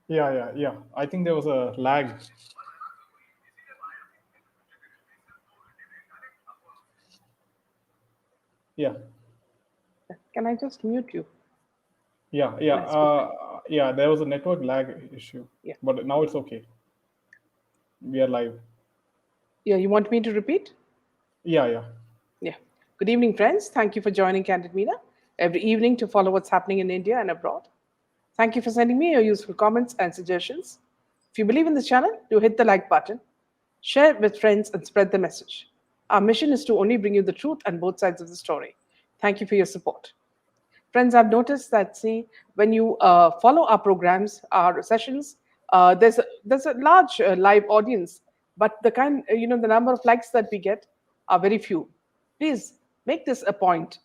Yeah. I think there was a lag. Yeah, Can I just mute you yeah, yeah, when I speak? yeah. There was a network lag issue, Yeah. but now it's okay. We are live. Yeah, you want me to repeat? Yeah. Yeah. Good evening, friends. Thank you for joining Candid Meena every evening to follow what's happening in India and abroad. Thank you for sending me your useful comments and suggestions. If you believe in this channel, do hit the like button, share it with friends, and spread the message. Our mission is to only bring you the truth and both sides of the story. Thank you for your support. Friends, I've noticed that, see, when you follow our programs, our sessions, there's a large live audience, but the number of likes that we get are very few. Please make this a point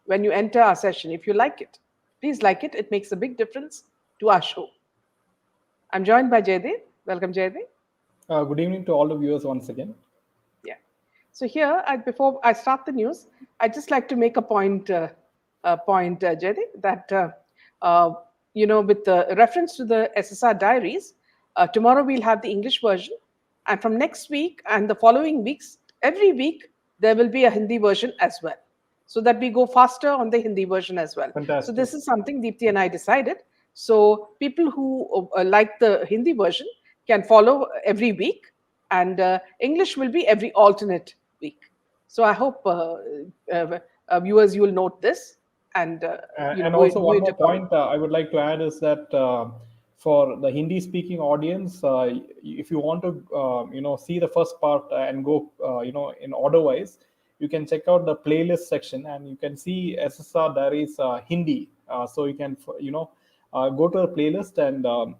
when you enter our session. If you like it, please like it. It makes a big difference to our show. I'm joined by Jaydev. Welcome, Jaydev. Good evening to all the viewers once again. Yeah. So here, before I start the news, I'd just like to make a point, Jaydev, that uh, with the reference to the SSR diaries, tomorrow we'll have the English version, and from next week and the following weeks, every week there will be a Hindi version as well, so that we go faster on the Hindi version as well. So Fantastic. this is something Deepthi and I decided. So people who like the Hindi version can follow every week, and English will be every alternate week. So I hope uh, viewers you will note this and And do also it do one it more accordingly. point I would like to add is that for the Hindi-speaking audience, if you want to, see the first part and go, in order-wise, you can check out the playlist section and you can see SSR Diaries Hindi. So you can, go to the playlist and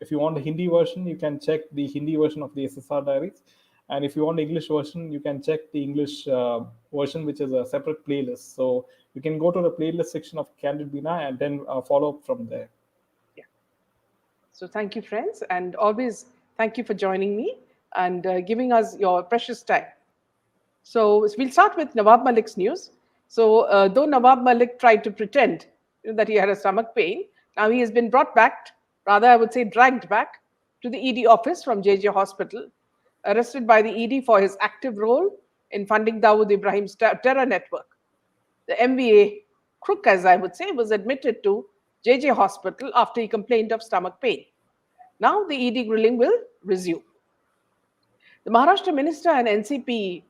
if you want the Hindi version, you can check the Hindi version of the SSR Diaries. And if you want the English version, you can check the English version, which is a separate playlist. So you can go to the playlist section of Candid Bina and then follow up from there. Yeah. So thank you, friends, and always thank you for joining me and giving us your precious time. So we'll start with Nawab Malik's news. So though Nawab Malik tried to pretend that he had a stomach pain, now he has been brought back, rather I would say dragged back, to the ED office from JJ Hospital, arrested by the ED for his active role in funding Dawood Ibrahim's terror network. The MBA crook, as I would say, was admitted to JJ Hospital after he complained of stomach pain. Now the ED grilling will resume. The Maharashtra minister and NCP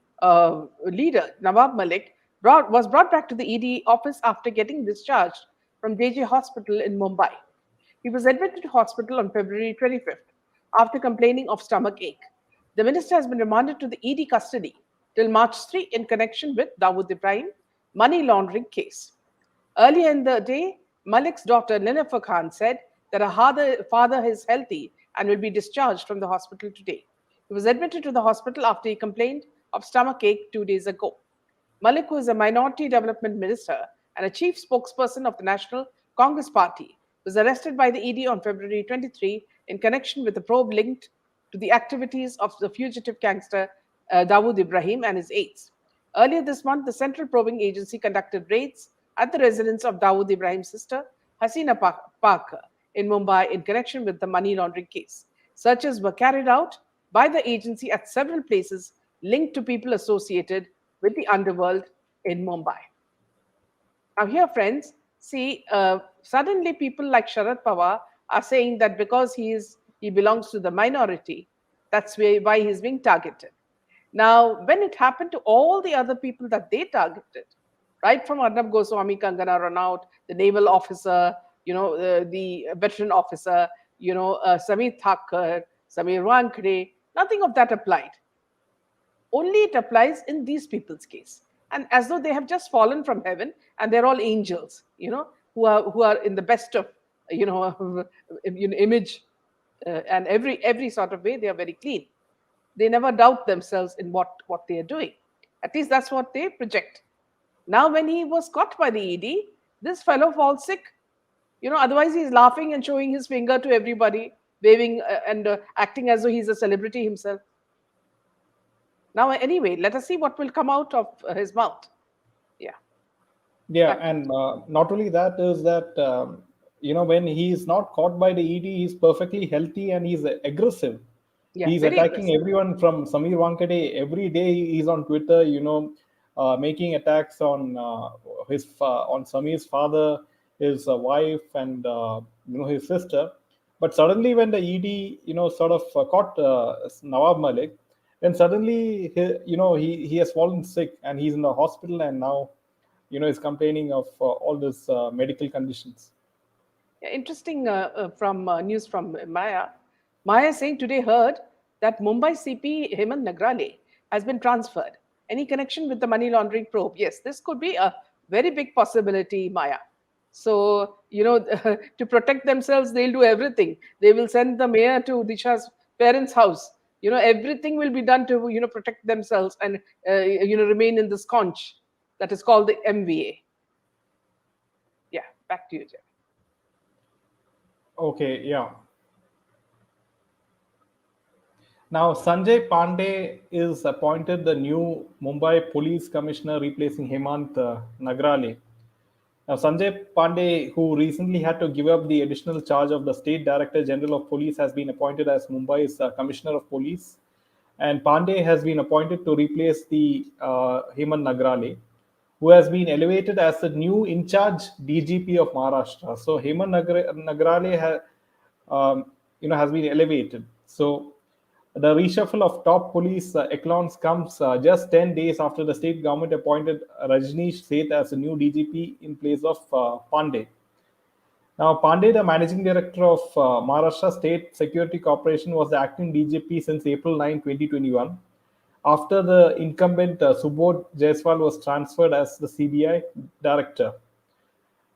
leader Nawab Malik was brought back to the ED office after getting discharged from JJ Hospital in Mumbai. He was admitted to hospital on February 25th after complaining of stomach ache. The minister has been remanded to the ED custody till March 3 in connection with Dawood Ibrahim money laundering case. Earlier in the day, Malik's daughter Ninafar Khan said that her father is healthy and will be discharged from the hospital today. He was admitted to the hospital after he complained of stomach ache 2 days ago. Malik, who is a minority development minister and a chief spokesperson of the National Congress Party, was arrested by the ED on February 23 in connection with a probe linked to the activities of the fugitive gangster Dawood Ibrahim and his aides. Earlier this month, the Central Probing Agency conducted raids at the residence of Dawood Ibrahim's sister, Hasina Parker, in Mumbai in connection with the money laundering case. Searches were carried out by the agency at several places linked to people associated with the underworld in Mumbai. Now, here, friends, see, suddenly people like Sharad Pawar are saying that because he belongs to the minority, that's why he's being targeted. Now, when it happened to all the other people that they targeted, right from Arnab Goswami, Kangana Ranaut, the naval officer, the veteran officer, Samir Thakur, Samir Wankre, nothing of that applied. Only it applies in these people's case, and as though they have just fallen from heaven and they're all angels, who are in the best of you know image, and every sort of way they are very clean. They never doubt themselves in what they are doing. At least that's what they project. Now when he was caught by the ED, this fellow falls sick. Otherwise he's laughing and showing his finger to everybody, waving and acting as though he's a celebrity himself. Now, anyway, let us see what will come out of his mouth. Yeah, Yeah, back to you. and not only that is that when he is not caught by the ED, he's perfectly healthy and he's aggressive. Yeah, He's very attacking aggressive. everyone from Samir Wankade. Every day he's on Twitter, making attacks on on Samir's father, his wife, and his sister. But suddenly, when the ED, sort of caught Nawab Malik, then suddenly, he has fallen sick and he's in the hospital, and now, is complaining of all these medical conditions. Yeah, interesting from news from Maya. Maya saying today heard that Mumbai CP Hemant Nagrale has been transferred. Any connection with the money laundering probe? Yes, this could be a very big possibility, Maya. So, to protect themselves, they'll do everything. They will send the mayor to Disha's parents' house. Everything will be done to, protect themselves and, remain in this conch that is called the MVA. Yeah, back to you, Jeff. Okay, yeah. Now, Sanjay Pandey is appointed the new Mumbai Police Commissioner, replacing Hemant Nagrale. Now, Sanjay Pandey, who recently had to give up the additional charge of the State Director General of Police, has been appointed as Mumbai's Commissioner of Police. And Pandey has been appointed to replace the Hemant Nagrale, who has been elevated as the new in charge DGP of Maharashtra. So, Nagrale has been elevated. So, the reshuffle of top police echelons comes just 10 days after the state government appointed Rajneesh Seth as the new DGP in place of Pandey. Now, Pandey, the managing director of Maharashtra State Security Corporation, was the acting DGP since April 9, 2021. After the incumbent Subodh Jaiswal was transferred as the CBI director.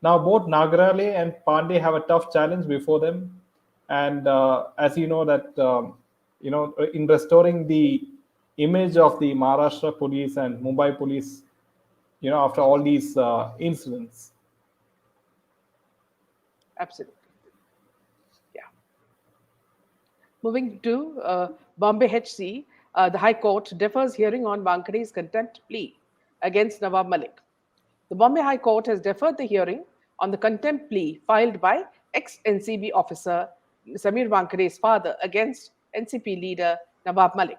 Now, both Nagrale and Pandey have a tough challenge before them, and as you know that in restoring the image of the Maharashtra police and Mumbai police, after all these incidents. Absolutely. Yeah. Moving to Bombay HC, the High Court defers hearing on Wankade's contempt plea against Nawab Malik. The Bombay High Court has deferred the hearing on the contempt plea filed by ex-NCB officer Samir Wankade's father against NCP leader Nawab Malik.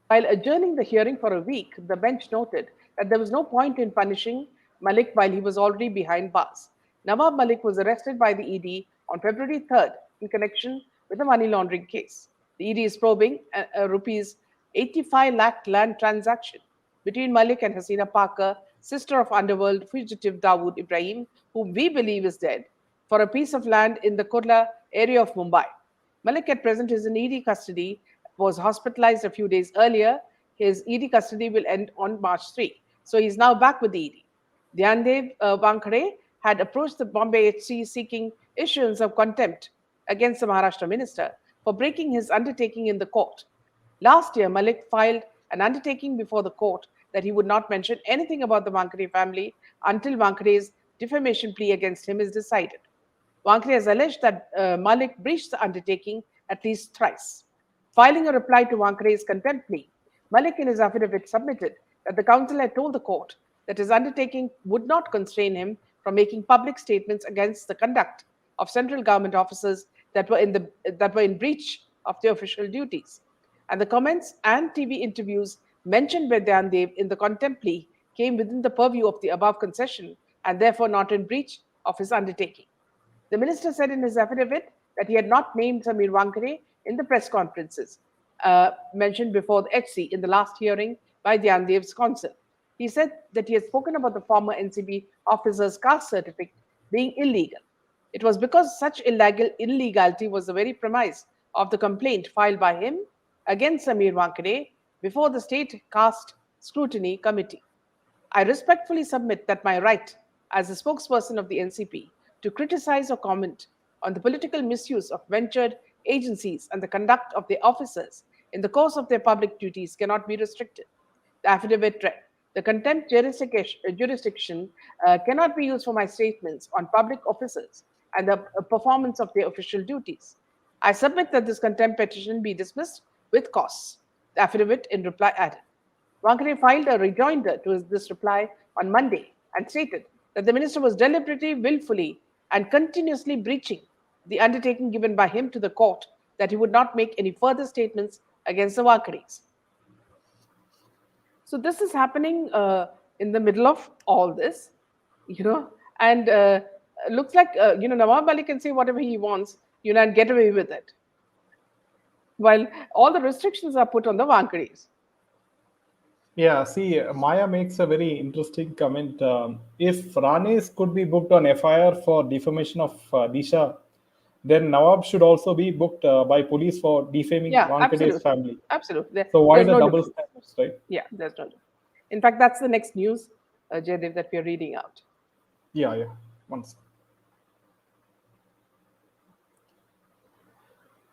While adjourning the hearing for a week, the bench noted that there was no point in punishing Malik while he was already behind bars. Nawab Malik was arrested by the ED on February 3rd in connection with a money laundering case. The ED is probing a rupees 85 lakh land transaction between Malik and Hasina Parker, sister of underworld fugitive Dawood Ibrahim, whom we believe is dead, for a piece of land in the Kurla area of Mumbai. Malik at present is in ED custody, was hospitalized a few days earlier. His ED custody will end on March 3. So he's now back with the ED. Dhyandev Wankhede had approached the Bombay HC seeking issuance of contempt against the Maharashtra minister for breaking his undertaking in the court. Last year, Malik filed an undertaking before the court that he would not mention anything about the Wankhede family until Wankhede's defamation plea against him is decided. Wankhede has alleged that Malik breached the undertaking at least thrice. Filing a reply to Wankhede's contempt plea, Malik in his affidavit submitted that the counsel had told the court that his undertaking would not constrain him from making public statements against the conduct of central government officers that were in breach of their official duties. And the comments and TV interviews mentioned by Dhyandev in the contempt plea came within the purview of the above concession and therefore not in breach of his undertaking. The minister said in his affidavit that he had not named Samir Wankhede in the press conferences mentioned before the HC in the last hearing by Dhyandev's counsel. He said that he had spoken about the former NCB officer's caste certificate being illegal. It was because such illegality was the very premise of the complaint filed by him against Samir Wankhede before the State Caste Scrutiny Committee. I respectfully submit that my right as a spokesperson of the NCP to criticize or comment on the political misuse of ventured agencies and the conduct of their officers in the course of their public duties cannot be restricted. The affidavit read, the contempt jurisdiction cannot be used for my statements on public officers and the performance of their official duties. I submit that this contempt petition be dismissed with cause. The affidavit in reply added. Wankhede filed a rejoinder to this reply on Monday and stated that the minister was deliberately, willfully, and continuously breaching the undertaking given by him to the court that he would not make any further statements against the Wankhedis. So this is happening in the middle of all this, you know, and looks like Nawab Malik can say whatever he wants, and get away with it, while all the restrictions are put on the Wankhedis. Yeah, see, Maya makes a very interesting comment. If Ranes could be booked on FIR for defamation of Disha, then Nawab should also be booked by police for defaming Yeah, Wankade's absolutely, family. absolutely. So why There's the no double difference. standards, right? Yeah, there's no difference. In fact, that's the next news, Jaydev, that we are reading out. Yeah, yeah. Once.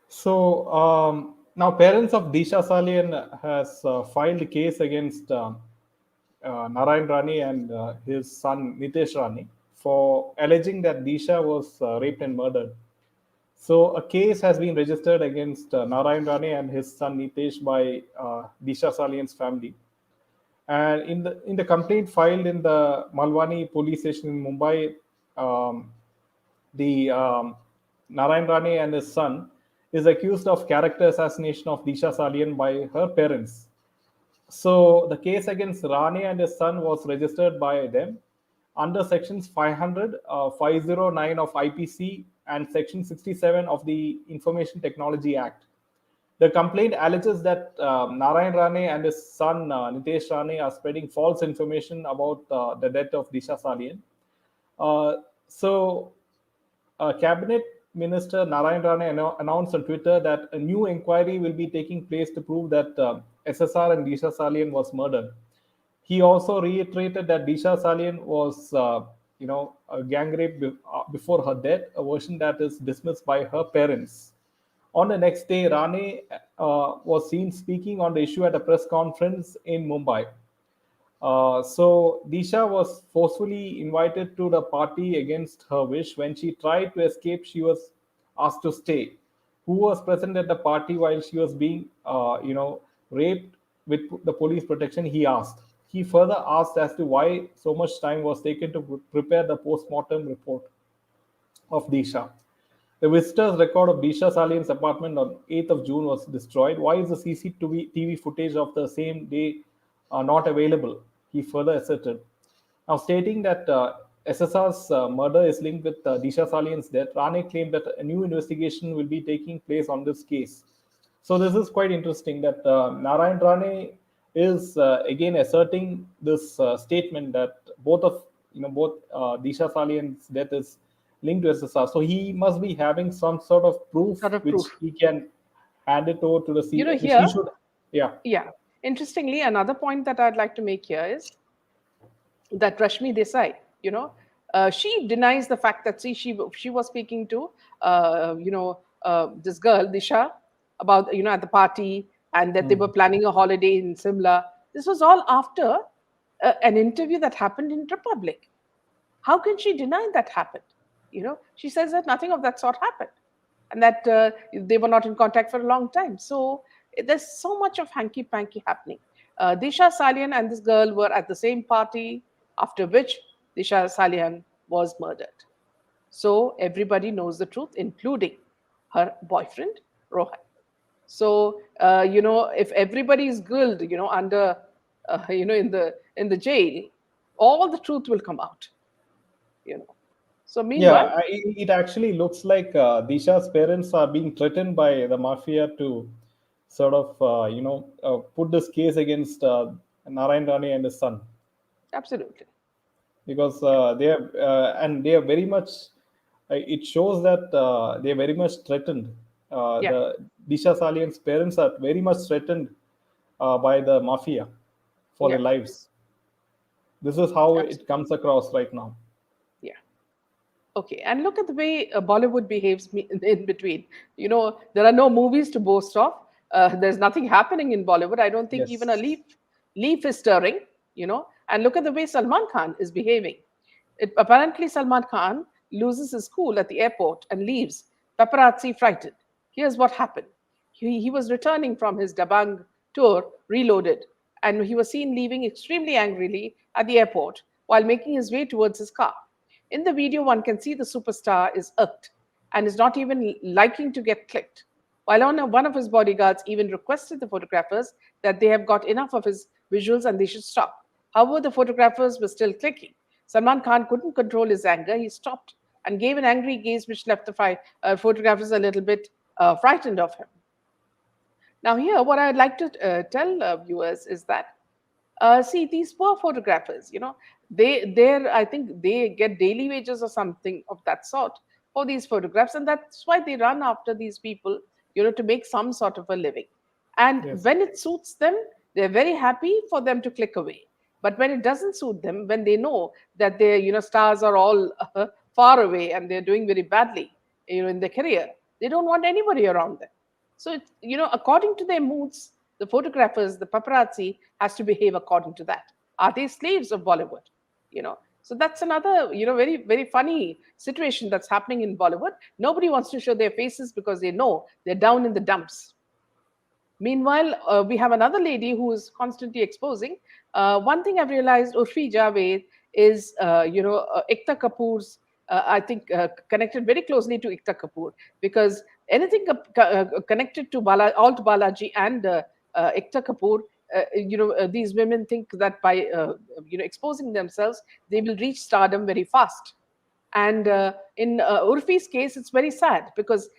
So now parents of Disha Salian has filed a case against Narayan Rani and his son Nitesh Rani for alleging that Disha was raped and murdered. So a case has been registered against Narayan Rane and his son Nitesh by Disha Salian's family. And in the complaint filed in the Malwani police station in Mumbai, um, the Narayan Rane and his son is accused of character assassination of Disha Salian by her parents. So the case against Rane and his son was registered by them under sections 500, 509 of IPC and section 67 of the Information Technology Act. The complaint alleges that Narayan Rane and his son Nitesh Rane are spreading false information about the death of Disha Salian. So Cabinet Minister Narayan Rane announced on Twitter that a new inquiry will be taking place to prove that SSR and Disha Salian was murdered. He also reiterated that Disha Salian was, a gang rape before her death, a version that is dismissed by her parents. On the next day, Rane was seen speaking on the issue at a press conference in Mumbai. So Disha was forcefully invited to the party against her wish. When she tried to escape, she was asked to stay. Who was present at the party while she was being, raped with the police protection? He asked. He further asked as to why so much time was taken to prepare the post-mortem report of Disha. The visitors' record of Disha Salian's apartment on 8th of June was destroyed. Why is the CCTV footage of the same day not available? He further asserted. Now, stating that SSR's murder is linked with Disha Salian's death, Rane claimed that a new investigation will be taking place on this case. So this is quite interesting that Narayan Rane is again asserting this statement that both Disha Salian's death is linked to SSR. So he must be having some sort of proof Sort of which proof. he can hand it over to the which Here, he should. Yeah. yeah. Interestingly, another point that I'd like to make here is that Rashmi Desai, she denies the fact that she was speaking to this girl Disha about at the party, and that they were planning a holiday in Simla. This was all after an interview that happened in Republic. How can she deny that happened? She says that nothing of that sort happened, and that they were not in contact for a long time. So there's so much of hanky panky happening. Disha Salian and this girl were at the same party, after which Disha Salian was murdered. So everybody knows the truth, including her boyfriend, Rohan. So if everybody is grilled, under, in the jail, all the truth will come out. So meanwhile, Yeah, it actually looks like Disha's parents are being threatened by the mafia to sort of, put this case against Narayan Rane and his son absolutely, because they are very much. It shows that they are very much threatened. yeah, The Disha Salian's parents are very much threatened by the mafia for their yeah, lives. This is how it absolutely, comes across right now. yeah. Okay, and look at the way Bollywood behaves in between. There are no movies to boast of. There's nothing happening in Bollywood. I don't think even a Yes. leaf is stirring. And look at the way Salman Khan is behaving. Apparently, Salman Khan loses his cool at the airport and leaves, paparazzi frightened. Here's what happened. He was returning from his Dabang tour, reloaded, and he was seen leaving extremely angrily at the airport while making his way towards his car. In the video, one can see the superstar is irked and is not even liking to get clicked. While one of his bodyguards even requested the photographers that they have got enough of his visuals and they should stop. However, the photographers were still clicking. Salman Khan couldn't control his anger. He stopped and gave an angry gaze, which left the photographers a little bit frightened of him. Now, here, what I'd like to tell viewers is that see these poor photographers, I think they get daily wages or something of that sort for these photographs, and that's why they run after these people, to make some sort of a living. And Yes. when it suits them, they're very happy for them to click away. But when it doesn't suit them, when they know that their stars are all far away and they're doing very badly, in their career, they don't want anybody around them. So, according to their moods, the photographers, the paparazzi, has to behave according to that. Are they slaves of Bollywood? So that's another, very, very funny situation that's happening in Bollywood. Nobody wants to show their faces because they know they're down in the dumps. Meanwhile, we have another lady who is constantly exposing. One thing I've realized, Urfi Javed is, Ekta Kapoor's, I think, connected very closely to Ekta Kapoor, because anything connected to Alt Balaji and Ekta Kapoor, these women think that by, exposing themselves, they will reach stardom very fast. And in Urfi's case, it's very sad because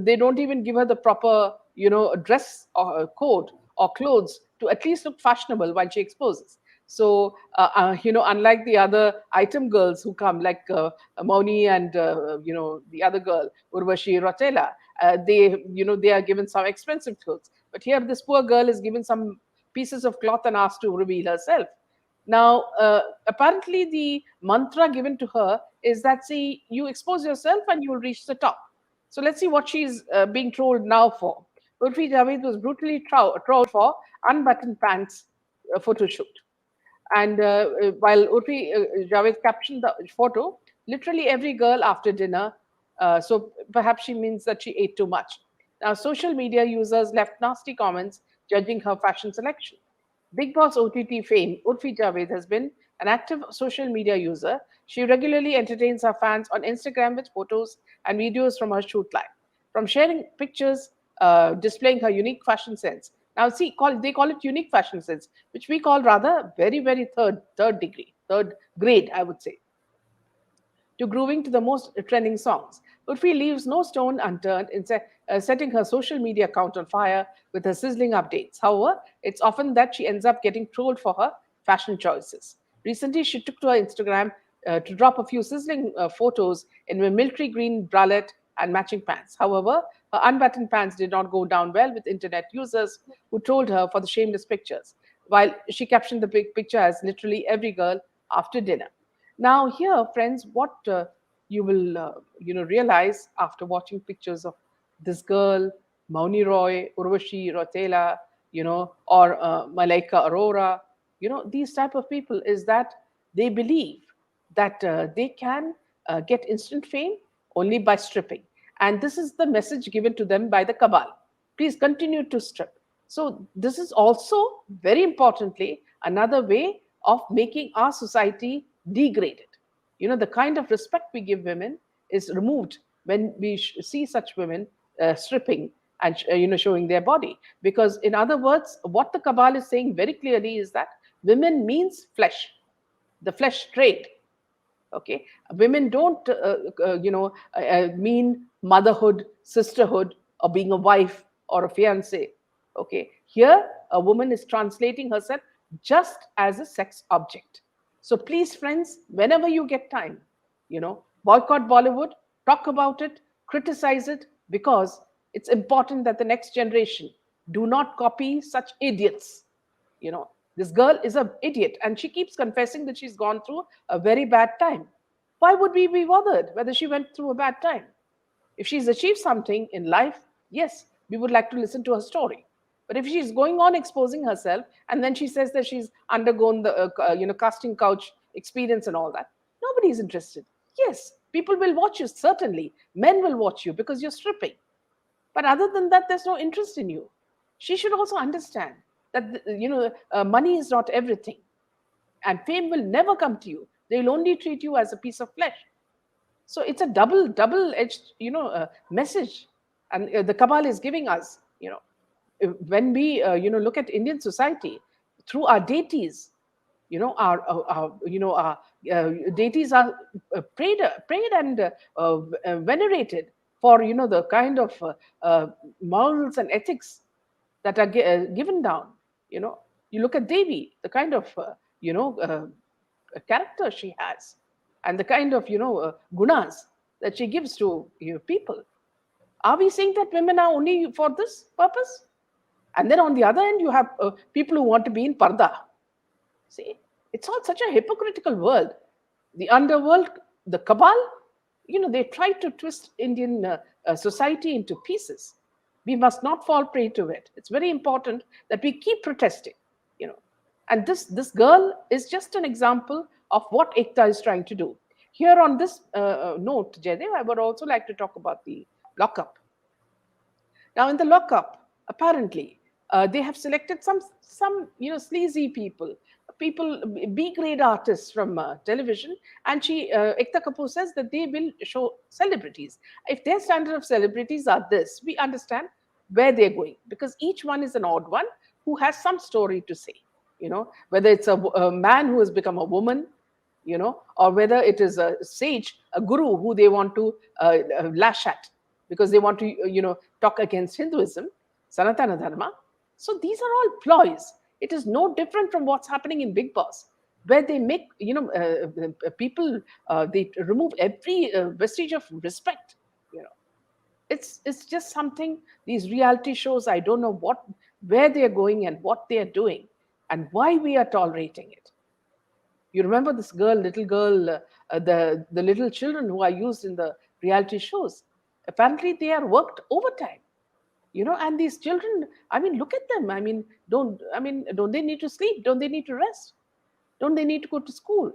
they don't even give her the proper, dress or code or clothes to at least look fashionable while she exposes. So, unlike the other item girls who come, like Mauni and, the other girl, Urvashi Rotela, they are given some expensive clothes. But here, this poor girl is given some pieces of cloth and asked to reveal herself. Now, apparently, the mantra given to her is that, see, you expose yourself and you will reach the top. So let's see what she's being trolled now for. Urfi Javed was brutally trolled for unbuttoned pants photo shoot. And while Urfi Javed captioned the photo, literally every girl after dinner, so perhaps she means that she ate too much. Now, social media users left nasty comments judging her fashion selection. Big Boss OTT fame, Urfi Javed has been an active social media user. She regularly entertains her fans on Instagram with photos and videos from her shoot life, from sharing pictures, displaying her unique fashion sense. Now, see, they call it unique fashion sense, which we call rather very, very third grade, I would say, to grooving to the most trending songs. Urfi leaves no stone unturned in setting her social media account on fire with her sizzling updates. However, it's often that she ends up getting trolled for her fashion choices. Recently, she took to her Instagram to drop a few sizzling photos in a military green bralette and matching pants. However, her unbuttoned pants did not go down well with internet users who trolled her for the shameless pictures, while she captioned the big picture as literally every girl after dinner. Now, here, friends, what you will realize after watching pictures of this girl, Mauni Roy, Urvashi Rotela, or Malaika Arora, these type of people, is that they believe that they can get instant fame only by stripping. And this is the message given to them by the cabal. Please continue to strip. So, this is also very importantly another way of making our society degraded. The kind of respect we give women is removed when we see such women stripping and showing their body. Because, in other words, what the cabal is saying very clearly is that women means flesh, the flesh trade. Okay, women don't mean motherhood, sisterhood, or being a wife or a fiance. Okay, here a woman is translating herself just as a sex object. So please, friends, whenever you get time, boycott Bollywood, talk about it, criticize it, because it's important that the next generation do not copy such idiots. This girl is an idiot and she keeps confessing that she's gone through a very bad time. Why would we be bothered whether she went through a bad time? If she's achieved something in life, yes, we would like to listen to her story. But if she's going on exposing herself and then she says that she's undergone the casting couch experience and all that, nobody is interested. Yes, people will watch you, certainly. Men will watch you because you're stripping. But other than that, there's no interest in you. She should also understand that money is not everything. and fame will never come to you. They will only treat you as a piece of flesh. So it's a double-edged, message, and the cabal is giving us, when we, look at Indian society through our deities, our deities are prayed and venerated for, the kind of morals and ethics that are given down. You know, you look at Devi, the kind of character she has, and the kind of gunas that she gives to people. Are we saying that women are only for this purpose? And then on the other end, you have people who want to be in parda. See, it's all such a hypocritical world. The underworld, the cabal, they try to twist Indian society into pieces. We must not fall prey to it. It's very important that we keep protesting, you know. And this girl is just an example of what Ekta is trying to do. Here on this note, Jaydev, I would also like to talk about the lockup. Now, in the lockup, apparently, they have selected some sleazy people, B-grade artists from television, and Ekta Kapoor says that they will show celebrities. If their standard of celebrities are this, we understand where they're going, because each one is an odd one who has some story to say. Whether it's a man who has become a woman, or whether it is a sage, a guru who they want to lash at because they want to, talk against Hinduism, Sanatana Dharma. So these are all ploys. It is no different from what's happening in Big Boss, where they make, people, they remove every vestige of respect. It's just something, these reality shows, I don't know where they're going and what they're doing and why we are tolerating it. You remember this little girl, the little children who are used in the reality shows. Apparently, they are worked overtime. And these children, look at them. Don't they need to sleep? Don't they need to rest? Don't they need to go to school?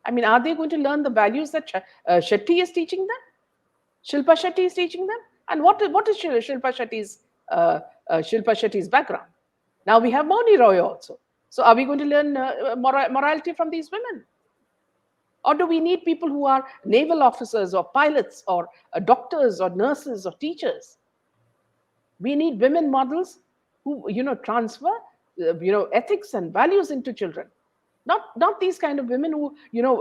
Are they going to learn the values that Shetty is teaching them? Shilpa Shetty is teaching them? And what is Shilpa Shetty's background? Now we have Moni Roy also. So are we going to learn morality from these women? Or do we need people who are naval officers or pilots or doctors or nurses or teachers? We need women models who, transfer, ethics and values into children. Not these kind of women who,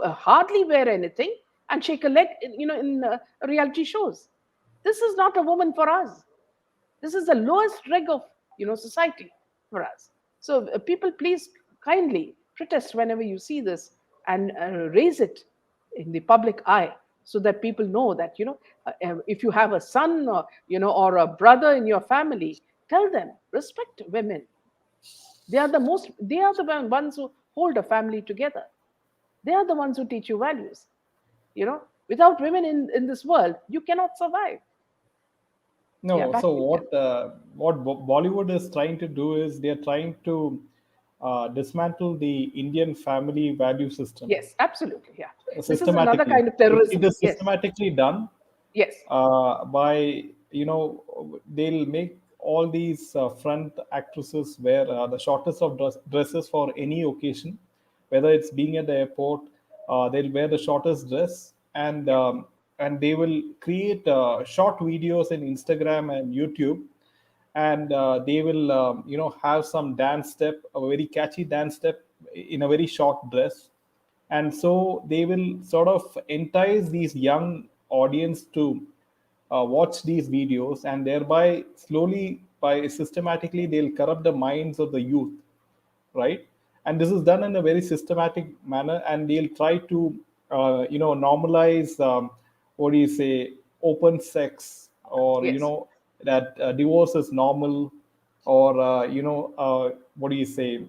hardly wear anything and shake a leg, in reality shows. This is not a woman for us. This is the lowest reg of, society for us. So people, please kindly protest whenever you see this and raise it in the public eye, so that people know that, if you have a son or a brother in your family, tell them, respect women. They are the ones who hold a family together. They are the ones who teach you values. Without women in this world, you cannot survive. No, so what Bollywood is trying to do is they're trying to dismantle the Indian family value system. Yes, absolutely. Yeah. This is Systematically. another kind of terrorism. It is systematically done. Yes. By, they'll make all these front actresses wear the shortest of dresses for any occasion, whether it's being at the airport, they'll wear the shortest dress, and they will create short videos in Instagram and YouTube, and they will have some dance step, a very catchy dance step in a very short dress, and so they will sort of entice these young audience to watch these videos, and thereby slowly, by systematically, they'll corrupt the minds of the youth, right? And this is done in a very systematic manner, and they'll try to normalize, what do you say, open sex, or Yes. that divorce is normal, or what do you say,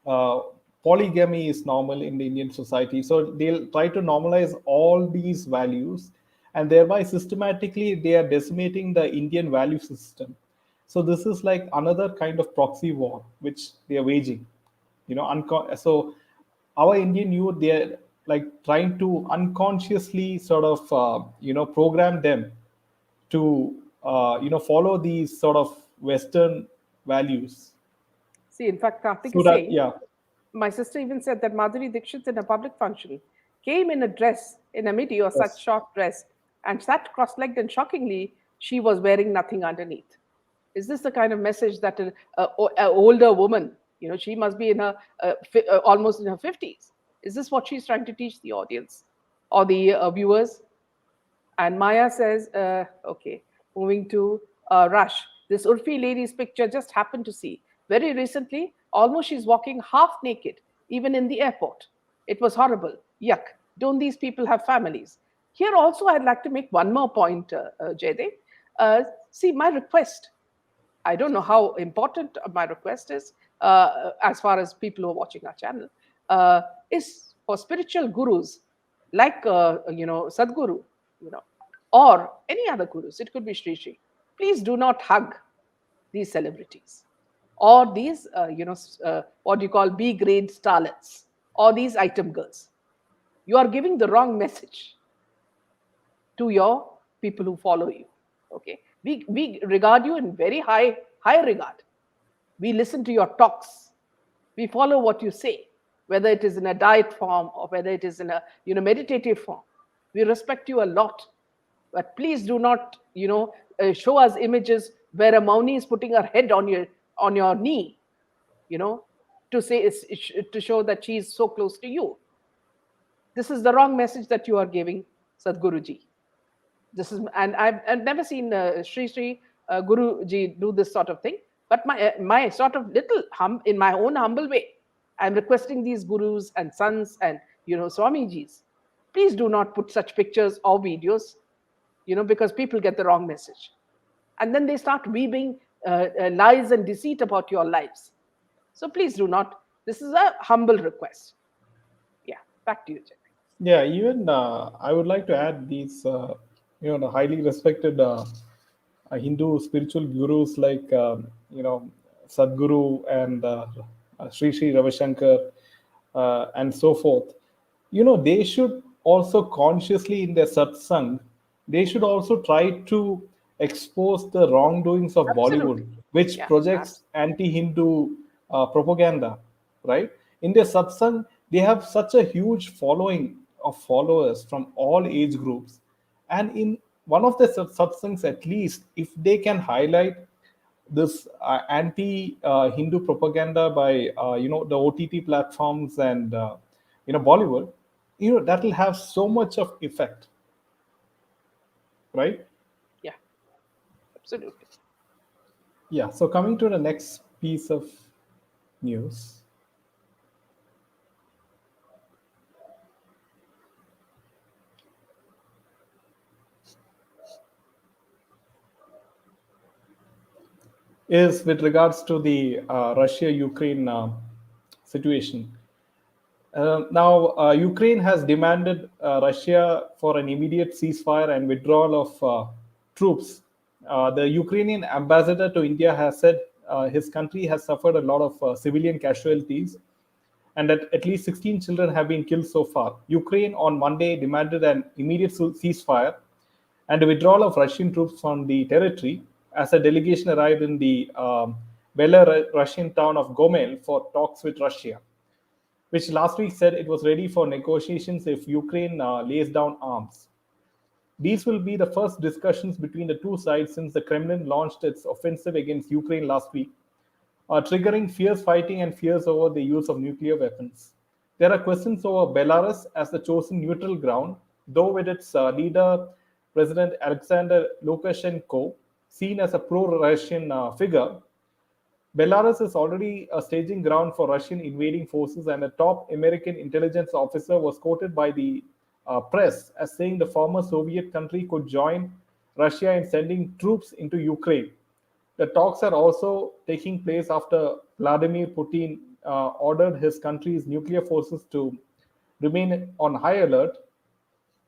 uh, polygamy is normal in the Indian society. So they'll try to normalize all these values, and thereby systematically they are decimating the Indian value system. So this is like another kind of proxy war which they are waging. So our Indian youth, they are like trying to unconsciously sort of program them to follow these sort of Western values. See, in fact, Karthik So is that, saying, yeah. My sister even said that Madhuri Dixit in a public function came in a dress, in a midi or such Yes. short dress, and sat cross legged, and shockingly, she was wearing nothing underneath. Is this the kind of message that a older woman, she must be in her almost in her 50s? Is this what she's trying to teach the audience or the viewers? And Maya says, okay, moving to Rush. This Urfi lady's picture just happened to see. Very recently, almost she's walking half naked, even in the airport. It was horrible. Yuck. Don't these people have families? Here also, I'd like to make one more point, Jaydev. See, my request, I don't know how important my request is as far as people who are watching our channel, is for spiritual gurus like, Sadhguru, you know, or any other gurus. It could be Sri Sri. Please do not hug these celebrities or these, what do you call B grade starlets or these item girls. You are giving the wrong message to your people who follow you. Okay, we regard you in very high regard. We listen to your talks. We follow what you say, whether it is in a diet form or whether it is in a meditative form. We respect you a lot, but please do not show us images where a Mauni is putting her head on your knee, to say to show that she is so close to you. This is the wrong message that you are giving, Sadhguruji. This is, and I've never seen Sri Sri Guruji do this sort of thing. But my sort of little in my own humble way, I'm requesting these gurus and sons and Swamijis, please do not put such pictures or videos, because people get the wrong message, and then they start weaving lies and deceit about your lives. So please do not. This is a humble request. Yeah, back to you, Jay. Yeah, even I would like to add these, the highly respected Hindu spiritual gurus like, Sadguru and Sri Sri Ravi Shankar and so forth. They should also consciously in their satsang, they should also try to expose the wrongdoings of Bollywood, Absolutely. which Yeah, projects anti-Hindu propaganda, right? In their satsang, they have such a huge following of followers from all age groups. And in one of the satsangs, at least, if they can highlight this anti-Hindu propaganda by the OTT platforms and Bollywood, that will have so much of effect, right? yeah, absolutely. Yeah. So coming to the next piece of news is with regards to the Russia-Ukraine situation. Now, Ukraine has demanded Russia for an immediate ceasefire and withdrawal of troops. The Ukrainian ambassador to India has said his country has suffered a lot of civilian casualties and that at least 16 children have been killed so far. Ukraine on Monday demanded an immediate ceasefire and a withdrawal of Russian troops from the territory as a delegation arrived in the Belarusian town of Gomel for talks with Russia, which last week said it was ready for negotiations if Ukraine lays down arms. These will be the first discussions between the two sides since the Kremlin launched its offensive against Ukraine last week, triggering fierce fighting and fears over the use of nuclear weapons. There are questions over Belarus as the chosen neutral ground, though with its leader, President Alexander Lukashenko, seen as a pro-Russian figure. Belarus is already a staging ground for Russian invading forces, and a top American intelligence officer was quoted by the press as saying the former Soviet country could join Russia in sending troops into Ukraine. The talks are also taking place after Vladimir Putin ordered his country's nuclear forces to remain on high alert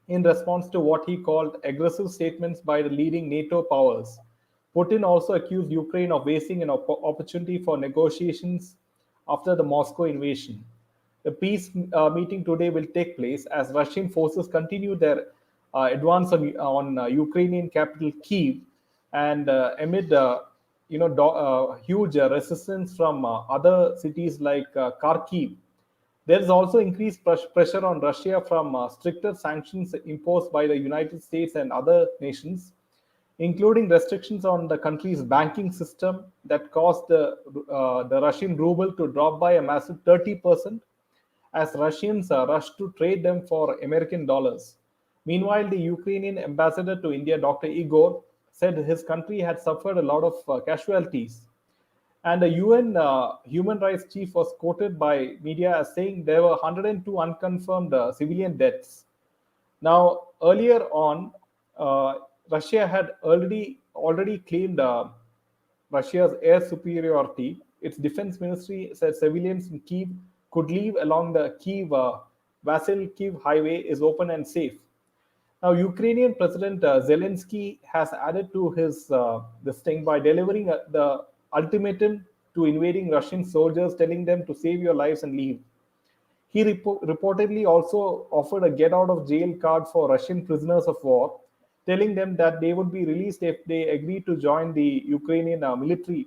in response to what he called aggressive statements by the leading NATO powers. Putin also accused Ukraine of wasting an opportunity for negotiations after the Moscow invasion. The peace meeting today will take place as Russian forces continue their advance on Ukrainian capital Kiev, and amid huge resistance from other cities like Kharkiv, There is also increased pressure on Russia from stricter sanctions imposed by the United States and other nations, including restrictions on the country's banking system that caused the Russian ruble to drop by a massive 30% as Russians rushed to trade them for American dollars. Meanwhile, the Ukrainian ambassador to India, Dr. Igor, said his country had suffered a lot of casualties. And the UN human rights chief was quoted by media as saying there were 102 unconfirmed civilian deaths. Now, earlier on, uh, Russia had already claimed Russia's air superiority. Its defense ministry said civilians in Kiev could leave along the Kiev Vasil-Kiev highway is open and safe. Now, Ukrainian President Zelensky has added to his this thing by delivering the ultimatum to invading Russian soldiers, telling them to save your lives and leave. He reportedly also offered a get out of jail card for Russian prisoners of war, telling them that they would be released if they agreed to join the Ukrainian military.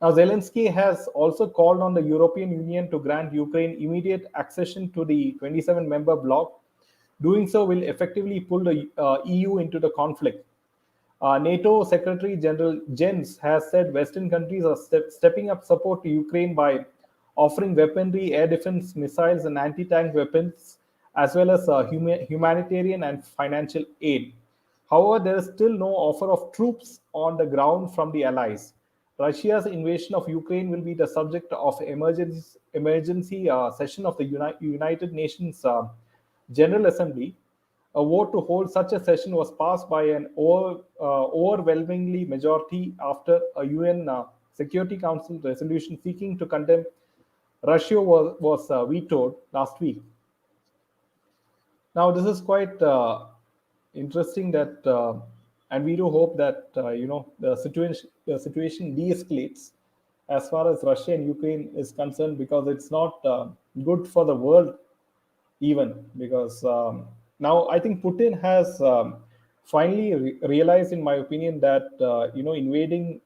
Now, Zelensky has also called on the European Union to grant Ukraine immediate accession to the 27 member bloc. Doing so will effectively pull the EU into the conflict. NATO Secretary General Jens has said Western countries are stepping up support to Ukraine by offering weaponry, air defense missiles, and anti tank weapons, as well as humanitarian and financial aid. However, there is still no offer of troops on the ground from the allies. Russia's invasion of Ukraine will be the subject of emergency session of the United Nations General Assembly. A vote to hold such a session was passed by an overwhelmingly majority after a UN Security Council resolution seeking to condemn Russia was vetoed last week. Now, this is quite interesting that, and we do hope that the situation de-escalates as far as Russia and Ukraine is concerned, because it's not good for the world even, because now I think Putin has finally realized, in my opinion, that invading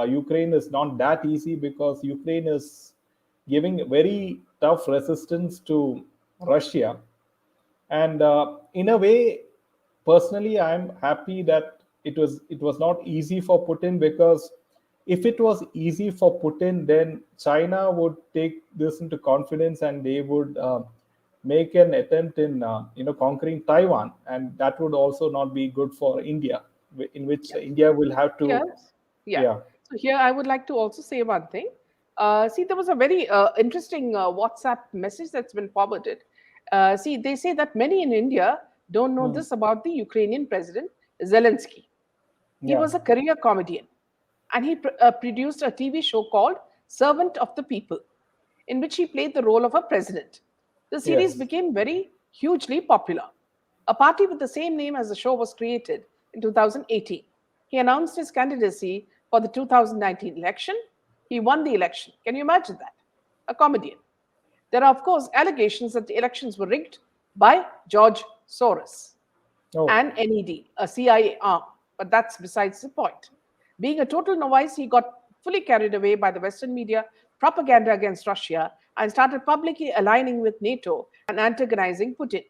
Ukraine is not that easy, because Ukraine is giving very tough resistance to Russia. And in a way, personally, I'm happy that it was not easy for Putin, because if it was easy for Putin, then China would take this into confidence and they would make an attempt in conquering Taiwan, and that would also not be good for India, in which Yes. India will have to. Yes. Yeah. Yeah. So here I would like to also say one thing. See, there was a very interesting WhatsApp message that's been forwarded. See, they say that many in India don't know Hmm. this about the Ukrainian president, Zelensky. He Yeah. was a career comedian, and he produced a TV show called Servant of the People, in which he played the role of a president. The series Yes. became very hugely popular. A party with the same name as the show was created in 2018. He announced his candidacy for the 2019 election. He won the election. Can you imagine that? A comedian. There are, of course, allegations that the elections were rigged by George Soros Oh. and NED, a CIA arm, but that's besides the point. Being a total novice, he got fully carried away by the Western media propaganda against Russia and started publicly aligning with NATO and antagonizing Putin.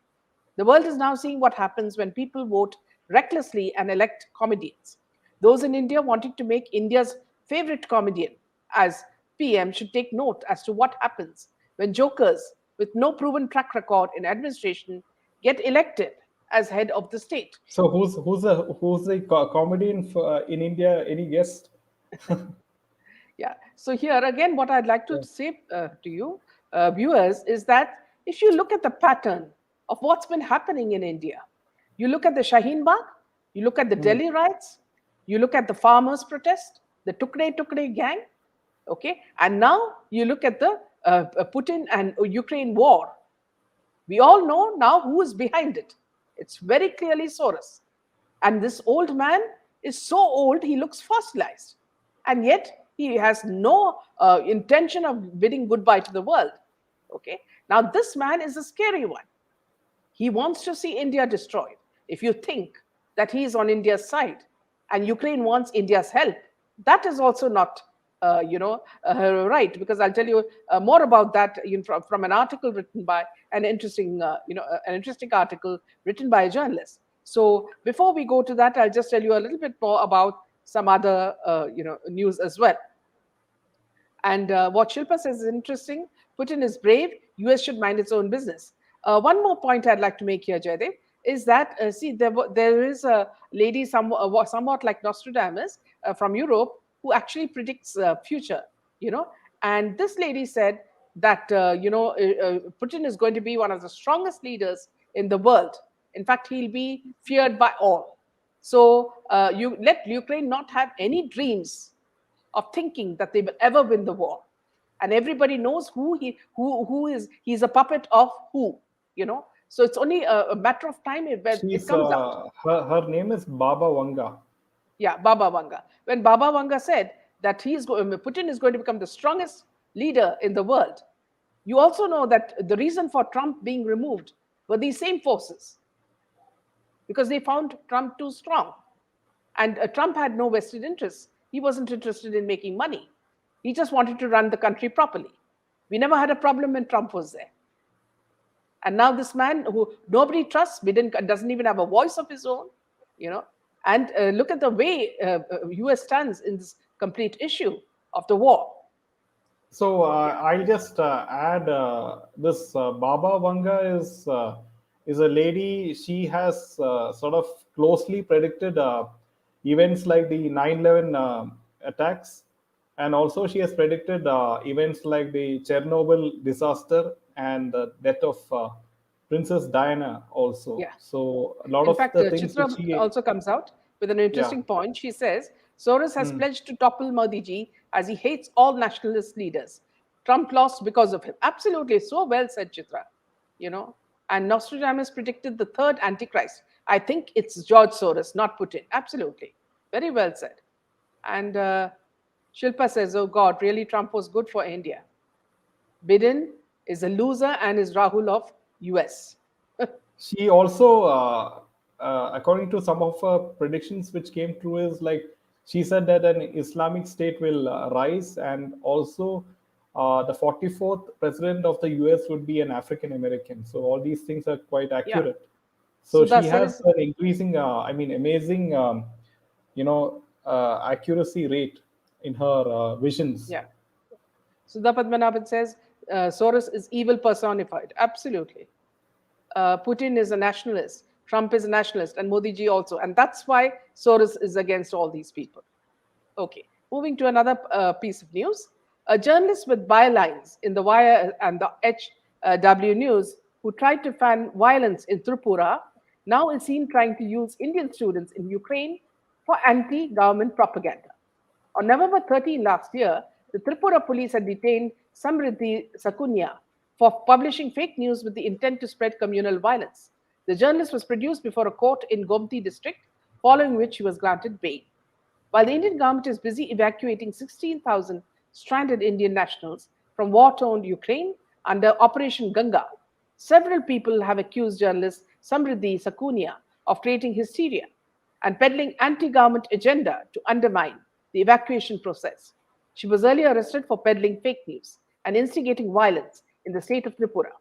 The world is now seeing what happens when people vote recklessly and elect comedians. Those in India wanting to make India's favorite comedian as PM should take note as to what happens when jokers with no proven track record in administration get elected as head of the state. So who's the comedian in India? Any guest? Yeah. So here again, what I'd like to Yeah. say to you, viewers, is that if you look at the pattern of what's been happening in India, you look at the Shaheen Bagh, you look at the Hmm. Delhi riots, you look at the farmers' protest, the Tukde Tukde gang, okay, and now you look at the Putin and Ukraine war. We all know now who is behind it. It's very clearly Soros. And this old man is so old, he looks fossilized. And yet, he has no intention of bidding goodbye to the world. Okay. Now, this man is a scary one. He wants to see India destroyed. If you think that he is on India's side and Ukraine wants India's help, that is also not right, because I'll tell you more about that from an article written by an interesting, an interesting article written by a journalist. So before we go to that, I'll just tell you a little bit more about some other, news as well. And what Shilpa says is interesting. Putin is brave. US should mind its own business. One more point I'd like to make here, Jaydev, is that see there is a lady somewhat like Nostradamus from Europe who actually predicts future. You know, and this lady said that Putin is going to be one of the strongest leaders in the world. In fact, he'll be feared by all. So you let Ukraine not have any dreams of thinking that they will ever win the war, and everybody knows who is he's a puppet of who, so it's only a matter of time when it She's comes out. her name is Baba Vanga. Yeah, Baba Vanga. When Baba Vanga said that Putin is going to become the strongest leader in the world, you also know that the reason for Trump being removed were these same forces, because they found Trump too strong. And Trump had no vested interests. He wasn't interested in making money. He just wanted to run the country properly. We never had a problem when Trump was there. And now this man who nobody trusts, doesn't even have a voice of his own, and look at the way US stands in this complete issue of the war. So Yeah, I'll just add this Baba Vanga is a lady. She has sort of closely predicted events like the 9/11 attacks, and also she has predicted events like the Chernobyl disaster and the death of Princess Diana also. yeah. So a lot In of fact, the things which Chitra she, also comes out with an yeah. interesting point. She says Soros has Hmm. pledged to topple Modi ji as he hates all nationalist leaders. Trump lost because of him. Absolutely, so well said, Chitra. You know, and Nostradamus predicted the third Antichrist. I think it's George Soros, not Putin. Absolutely, very well said. And Shilpa says, "Oh God, really, Trump was good for India. Biden is a loser and is Rahul of US." She also, according to some of her predictions, which came true, is like she said that an Islamic State will rise, and also the 44th president of the US would be an African American. So all these things are quite Yeah. accurate. So Sudha she has says, an increasing, amazing, accuracy rate in her visions. yeah. Sudha Padmanabhan says, Soros is evil personified. Absolutely. Putin is a nationalist, Trump is a nationalist, and Modi ji also. And that's why Soros is against all these people. Okay, moving to another piece of news. A journalist with bylines in the Wire and the HW News who tried to fan violence in Tripura now is seen trying to use Indian students in Ukraine for anti government propaganda. On November 13 last year, the Tripura police had detained Samriddhi Sakunya for publishing fake news with the intent to spread communal violence. The journalist was produced before a court in Gomti district, following which he was granted bail. While the Indian government is busy evacuating 16,000 stranded Indian nationals from war torn Ukraine under Operation Ganga, several people have accused journalist Samriddhi Sakunia of creating hysteria and peddling anti government agenda to undermine the evacuation process. She was earlier arrested for peddling fake news and instigating violence in the state of Tripura.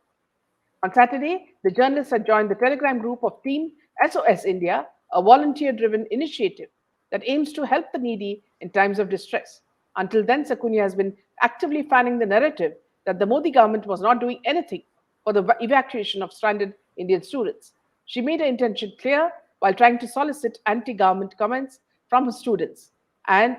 On Saturday, the journalists had joined the Telegram group of Team SOS India, a volunteer driven initiative that aims to help the needy in times of distress. Until then, Sakunia has been actively fanning the narrative that the Modi government was not doing anything for the evacuation of stranded Indian students. She made her intention clear while trying to solicit anti government comments from her students and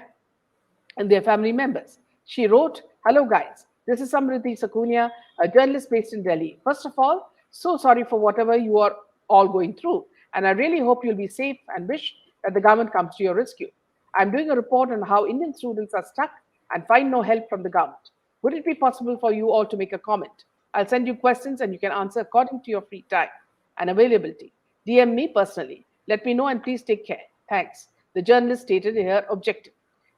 their family members. She wrote, "Hello, guys. This is Samriddhi Sakunia, a journalist based in Delhi. First of all, so sorry for whatever you are all going through, and I really hope you'll be safe and wish that the government comes to your rescue. I'm doing a report on how Indian students are stuck and find no help from the government. Would it be possible for you all to make a comment? I'll send you questions and you can answer according to your free time and availability. DM me personally. Let me know and please take care. Thanks." The journalist stated her objective.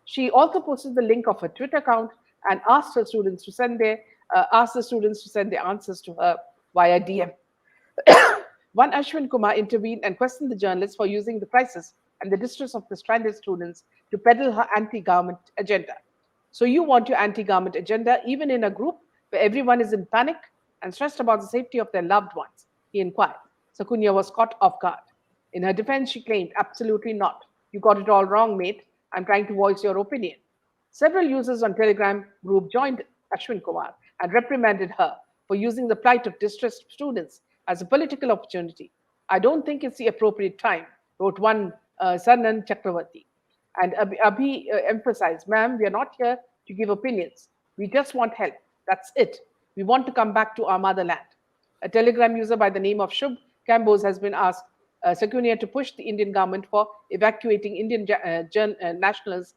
She also posted the link of her Twitter account and asked her students to send their asked the students to send their answers to her via DM. One Ashwin Kumar intervened and questioned the journalist for using the crisis and the distress of the stranded students to peddle her anti-government agenda. So you want your anti-garment agenda even in a group where everyone is in panic and stressed about the safety of their loved ones? He inquired. Sakunya was caught off guard. In her defense, she claimed, absolutely not. You got it all wrong, mate. I'm trying to voice your opinion. Several users on Telegram group joined Ashwin Kumar and reprimanded her for using the plight of distressed students as a political opportunity. I don't think it's the appropriate time, wrote one Sarnan Chakravarti. And Abhi emphasized, ma'am, we are not here to give opinions. We just want help. That's it. We want to come back to our motherland. A Telegram user by the name of Shubh Cambos has been asked Sakunia to push the Indian government for evacuating Indian nationals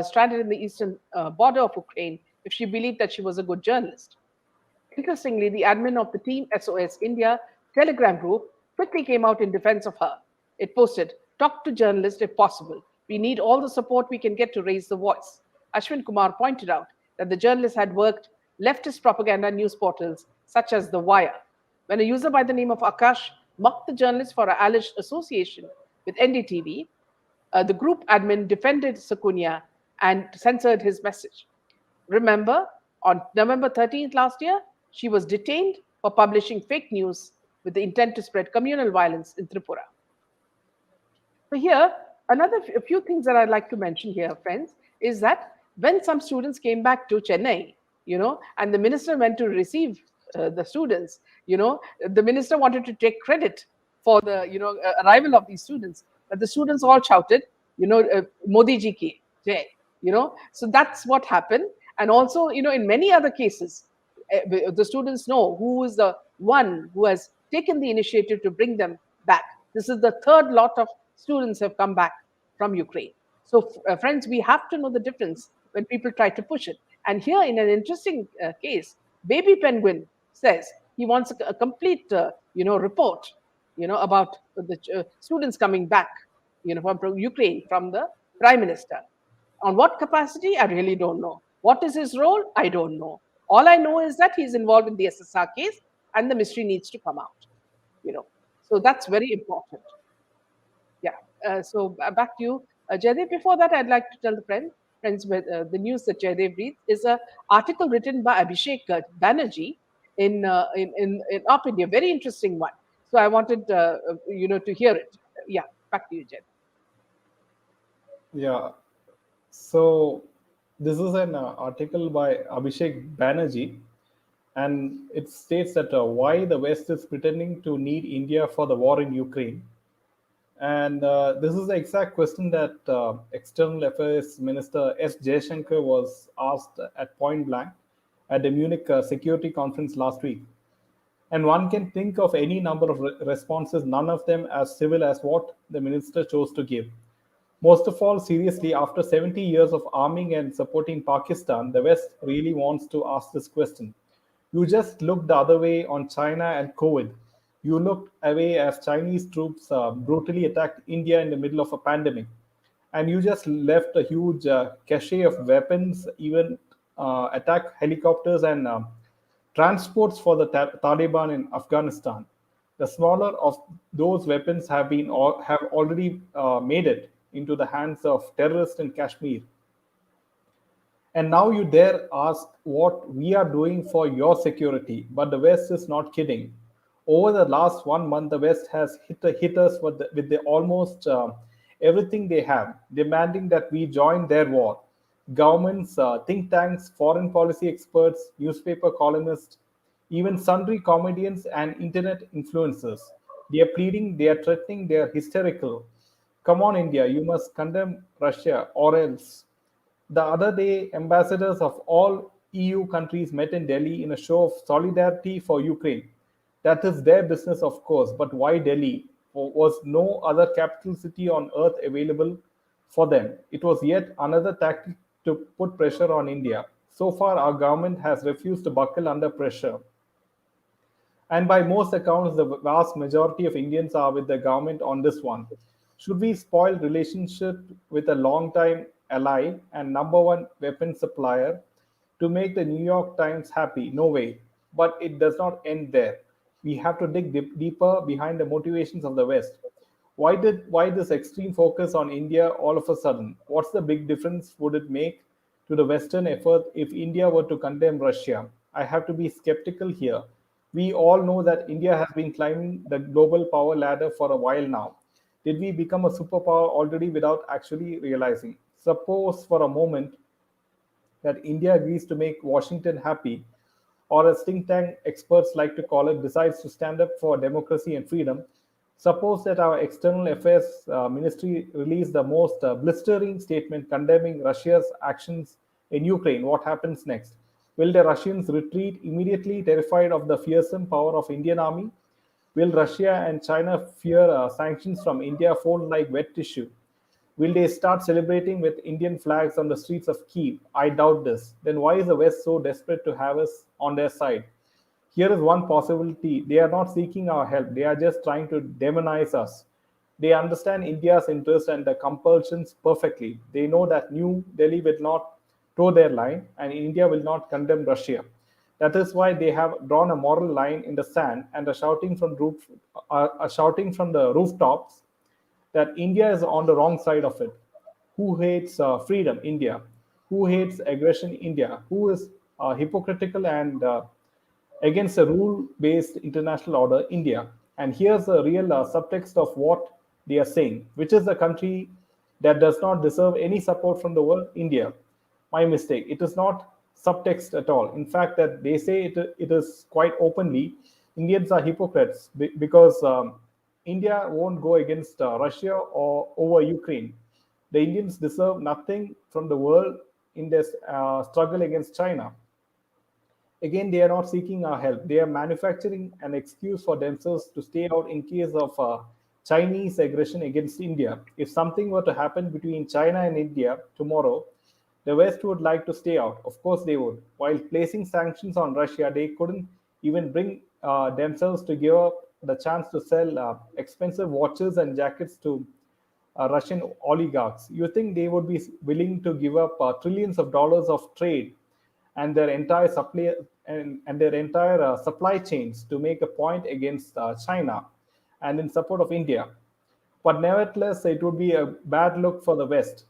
stranded in the eastern border of Ukraine if she believed that she was a good journalist. Interestingly, the admin of the Team SOS India Telegram group quickly came out in defense of her. It posted, talk to journalists if possible. We need all the support we can get to raise the voice. Ashwin Kumar pointed out that the journalist had worked leftist propaganda news portals such as The Wire. When a user by the name of Akash mocked the journalist for her alleged association with NDTV, the group admin defended Sakunya and censored his message. Remember, on November 13th last year, she was detained for publishing fake news with the intent to spread communal violence in Tripura. So here, a few things that I'd like to mention here, friends, is that when some students came back to Chennai, and the minister went to receive the students, the minister wanted to take credit for the, arrival of these students, but the students all shouted, Modi ji ki jai, so that's what happened. And also, in many other cases, the students know who is the one who has taken the initiative to bring them back. This is the third lot of students have come back from Ukraine. So, friends, we have to know the difference when people try to push it. And here, in an interesting case, Baby Penguin says he wants a complete, report, about the students coming back, from Ukraine, from the Prime Minister. On what capacity? I really don't know. What is his role? I don't know. All I know is that he's involved in the SSR case, and the mystery needs to come out. So that's very important. Yeah. So back to you, Jaydev. Before that, I'd like to tell the friends the news that Jaydev reads is an article written by Abhishek Banerjee in Up India. Very interesting one. So I wanted to hear it. Yeah. Back to you, Jaydev. Yeah. So this is an article by Abhishek Banerjee, and it states that why the West is pretending to need India for the war in Ukraine. And this is the exact question that External Affairs Minister S. Jaishankar was asked at point blank at the Munich Security Conference last week. And one can think of any number of responses, none of them as civil as what the minister chose to give. Most of all, seriously, after 70 years of arming and supporting Pakistan, the West really wants to ask this question. You just looked the other way on China and COVID. You looked away as Chinese troops brutally attacked India in the middle of a pandemic. And you just left a huge cache of weapons, even attack helicopters and transports for the Taliban in Afghanistan. The smaller of those weapons have already made it into the hands of terrorists in Kashmir. And now you dare ask what we are doing for your security. But the West is not kidding. Over the last 1 month, the West has hit us with the almost everything they have, demanding that we join their war. Governments, think tanks, foreign policy experts, newspaper columnists, even sundry comedians and internet influencers. They are pleading, they are threatening, they are hysterical. Come on, India, you must condemn Russia or else. The other day, ambassadors of all EU countries met in Delhi in a show of solidarity for Ukraine. That is their business, of course, but why Delhi? Was no other capital city on earth available for them? It was yet another tactic to put pressure on India. So far, our government has refused to buckle under pressure. And by most accounts, the vast majority of Indians are with the government on this one. Should we spoil relationship with a long-time ally and number one weapon supplier to make the New York Times happy? No way. But it does not end there. We have to dig deeper behind the motivations of the West. Why this extreme focus on India all of a sudden? What's the big difference would it make to the Western effort if India were to condemn Russia. I have to be skeptical here. We all know that India has been climbing the global power ladder for a while now. Did we become a superpower already without actually realizing? Suppose for a moment that India agrees to make Washington happy, or as think tank experts like to call it, decides to stand up for democracy and freedom. Suppose that our External Affairs Ministry released the most blistering statement condemning Russia's actions in Ukraine. What happens next? Will the Russians retreat immediately, terrified of the fearsome power of Indian army? Will Russia and China fear sanctions from India fold like wet tissue? Will they start celebrating with Indian flags on the streets of Kiev? I doubt this. Then why is the West so desperate to have us on their side? Here is one possibility. They are not seeking our help. They are just trying to demonize us. They understand India's interest and the compulsions perfectly. They know that New Delhi will not toe their line and India will not condemn Russia. That is why they have drawn a moral line in the sand and are shouting from the rooftops that India is on the wrong side of it. Who hates freedom? India. Who hates aggression? India. Who is hypocritical and against a rule based international order? India. And here's the real subtext of what they are saying, which is the country that does not deserve any support from the world? India. My mistake. It is not subtext at all. In fact, that they say it is quite openly. Indians are hypocrites because India won't go against Russia or over Ukraine. The Indians deserve nothing from the world in this struggle against China. Again, they are not seeking our help. They are manufacturing an excuse for themselves to stay out in case of Chinese aggression against India. If something were to happen between China and India tomorrow, the West would like to stay out. Of course, they would. While placing sanctions on Russia, they couldn't even bring themselves to give up the chance to sell expensive watches and jackets to Russian oligarchs. You think they would be willing to give up trillions of dollars of trade and their entire supply chains to make a point against China and in support of India? But nevertheless, it would be a bad look for the West.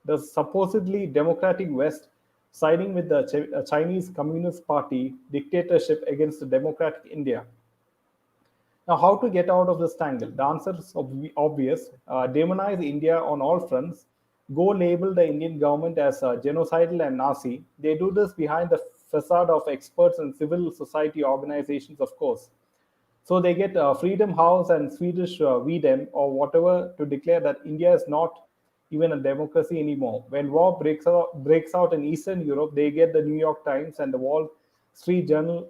The supposedly democratic West siding with the Chinese Communist Party dictatorship against the democratic India. Now, how to get out of this tangle? The answer is obvious. Demonize India on all fronts. Go label the Indian government as genocidal and Nazi. They do this behind the facade of experts and civil society organizations, of course. So they get Freedom House and Swedish VDEM or whatever to declare that India is not even a democracy anymore. When war breaks out in Eastern Europe, they get the New York Times and the Wall Street Journal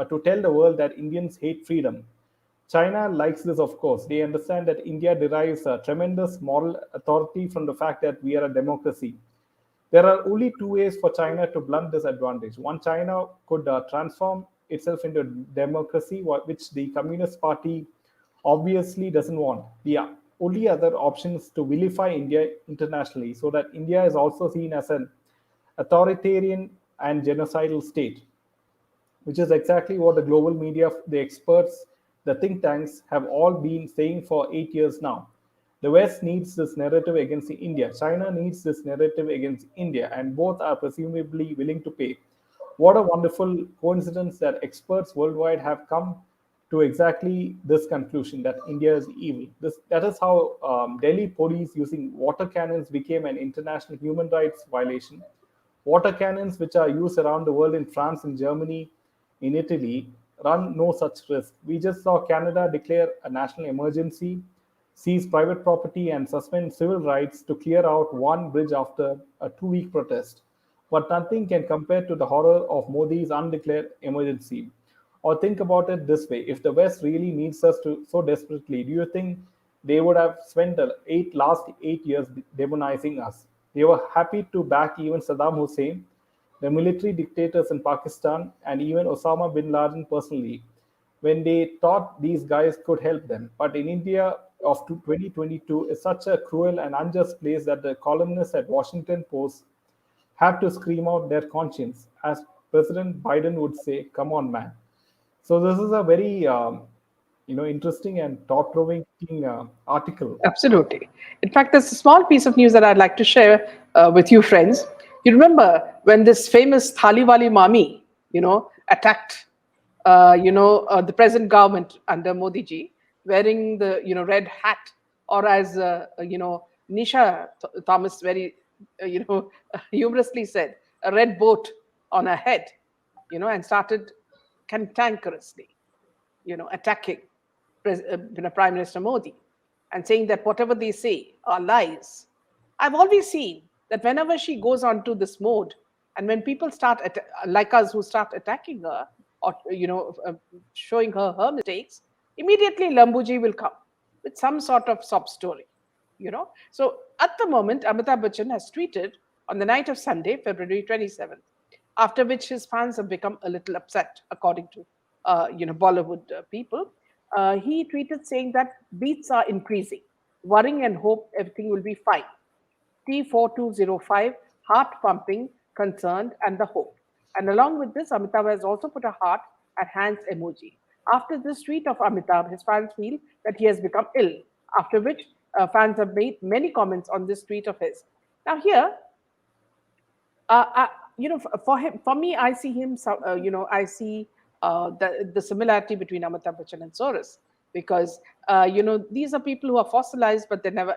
to tell the world that Indians hate freedom. China likes this, of course. They understand that India derives a tremendous moral authority from the fact that we are a democracy. There are only two ways for China to blunt this advantage. One, China could transform itself into a democracy, which the Communist Party obviously doesn't want. The only other option is to vilify India internationally so that India is also seen as an authoritarian and genocidal state, which is exactly what the global media, the experts, the think tanks have all been saying for 8 years now. The West needs this narrative against India. China needs this narrative against India, and both are presumably willing to pay. What a wonderful coincidence that experts worldwide have come to exactly this conclusion that India is evil. That is how Delhi police using water cannons became an international human rights violation. Water cannons, which are used around the world in France and Germany, in Italy, run no such risk. We just saw Canada declare a national emergency, seize private property, and suspend civil rights to clear out one bridge after a 2-week protest. But nothing can compare to the horror of Modi's undeclared emergency. Or think about it this way: if the West really needs us to so desperately, do you think they would have spent the last 8 years demonizing us? They were happy to back even Saddam Hussein, the military dictators in Pakistan, and even Osama bin Laden personally, when they thought these guys could help them. But in India of 2022 is such a cruel and unjust place that the columnists at Washington Post have to scream out their conscience. As President Biden would say, "Come on, man." So this is a very interesting and thought-provoking article. Absolutely. In fact, there's a small piece of news that I'd like to share with you, friends. You remember when this famous Thaliwali Mami, attacked, the present government under Modi ji, wearing the, red hat, or as, Nisha Thomas very, humorously said, a red boat on her head, and started cantankerously, attacking Prime Minister Modi and saying that whatever they say are lies. I've always seen that whenever she goes onto this mode, and when people start like us who start attacking her or showing her mistakes, immediately Lambuji will come with some sort of sob story. So at the moment, Amitabh Bachchan has tweeted on the night of Sunday, February 27th, after which his fans have become a little upset, according to Bollywood people. He tweeted saying that beats are increasing, worrying and hope everything will be fine. T4205, heart pumping, concerned, and the hope. And along with this, Amitabh has also put a heart and hands emoji. After this tweet of Amitabh, his fans feel that he has become ill, after which fans have made many comments on this tweet of his. Now, here, for him, for me, I see him. I see the similarity between Amitabh Bachchan and Soros, because these are people who are fossilized, but they never,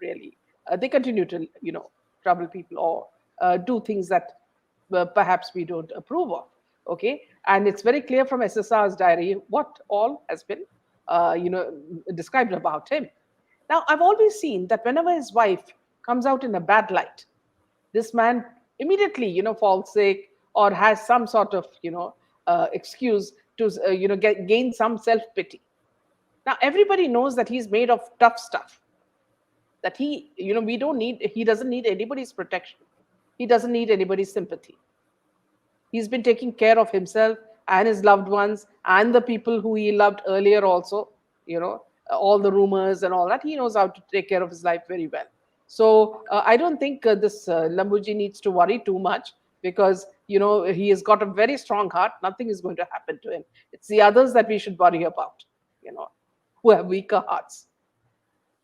really they continue to, trouble people or do things that perhaps we don't approve of. Okay, and it's very clear from SSR's diary what all has been, described about him. Now, I've always seen that whenever his wife comes out in a bad light, this man immediately falls sick or has some sort of excuse to gain some self pity. Now everybody knows that he's made of tough stuff, that he doesn't need anybody's protection, he doesn't need anybody's sympathy. He's been taking care of himself and his loved ones and the people who he loved earlier also, all the rumors and all that. He knows how to take care of his life very well. So I don't think this Lambuji needs to worry too much, because he has got a very strong heart. Nothing is going to happen to him. It's the others that we should worry about, who have weaker hearts.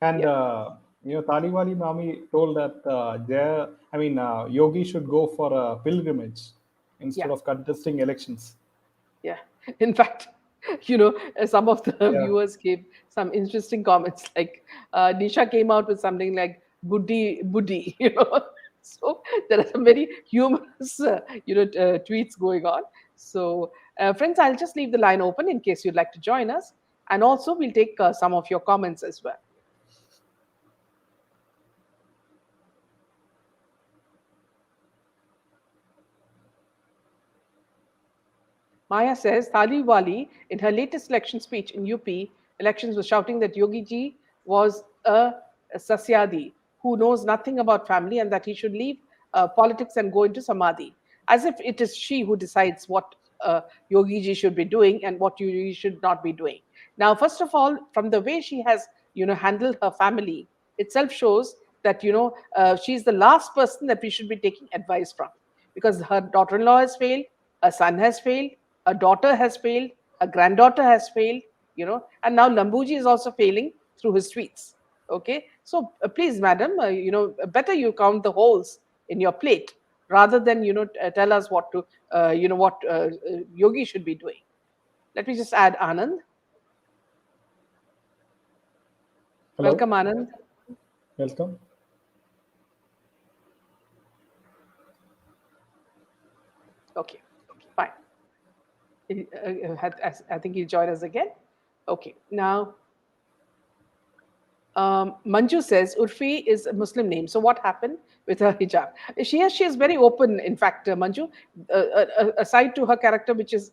And Taliwali Mami told that Yogi should go for a pilgrimage instead of contesting elections. Yeah, in fact, some of the viewers gave some interesting comments. Like Nisha came out with something like "Buddhi, Buddhi," So there are some very humorous, tweets going on. So, friends, I'll just leave the line open in case you'd like to join us, and also we'll take some of your comments as well. Maya says, Taliwali, in her latest election speech in UP elections, was shouting that Yogi ji was a Sasyadi who knows nothing about family and that he should leave politics and go into Samadhi, as if it is she who decides what Yogi ji should be doing and what Yogi should not be doing. Now, first of all, from the way she has, handled her family itself shows that, she's the last person that we should be taking advice from, because her daughter-in-law has failed, a son has failed, a daughter has failed, a granddaughter has failed, and now Lambuji is also failing through his tweets. Okay, so please, madam, better you count the holes in your plate rather than tell us what to what Yogi should be doing. Let me just add Anand. Hello. Welcome, Anand. Welcome. Okay, fine. I think he'll join us again. Okay, now Manju says Urfi is a Muslim name. So what happened with her hijab? She is very open. In fact, Manju, aside to her character, which is,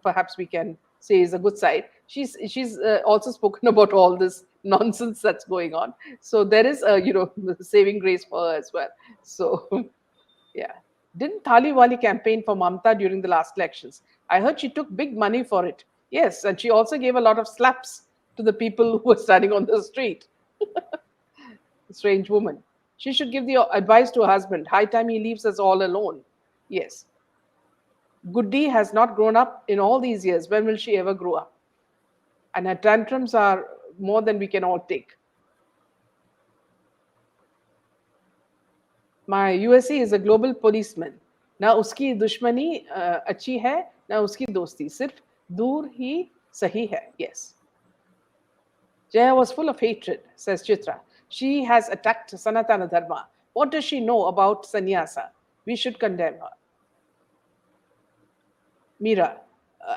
perhaps we can say is a good side, she's also spoken about all this nonsense that's going on. So there is a saving grace for her as well. So yeah. Didn't Taliwali campaign for Mamta during the last elections? I heard she took big money for it. Yes, and she also gave a lot of slaps to the people who were standing on the street. Strange woman. She should give the advice to her husband. High time he leaves us all alone. Yes. Goody has not grown up in all these years. When will she ever grow up? And her tantrums are more than we can all take. My USA is a global policeman. ना उसकी दुश्मनी अच्छी है, ना उसकी दोस्ती, सिर्फ दूर ही सही है. Yes. Jaya was full of hatred, says Chitra. She has attacked Sanatana Dharma. What does she know about sannyasa? We should condemn her. Meera,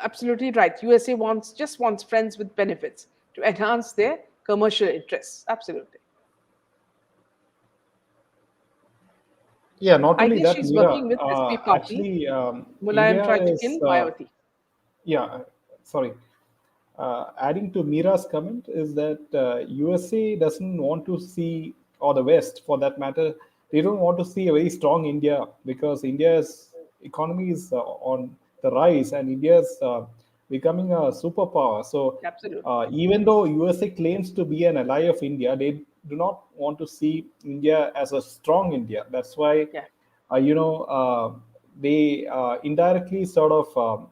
absolutely right. USA wants friends with benefits to enhance their commercial interests. Absolutely. Yeah, not I only guess that, she's Mira. working with SP Party. Actually, Mulayam India tried to is kill Mayawati. yeah. Sorry. Adding to Mira's comment is that USA doesn't want to see, or the West for that matter, they don't want to see a very strong India, because India's economy is on the rise and India is becoming a superpower. So Absolutely. even though USA claims to be an ally of India, they do not want to see India as a strong India. That's why Yeah. they indirectly sort of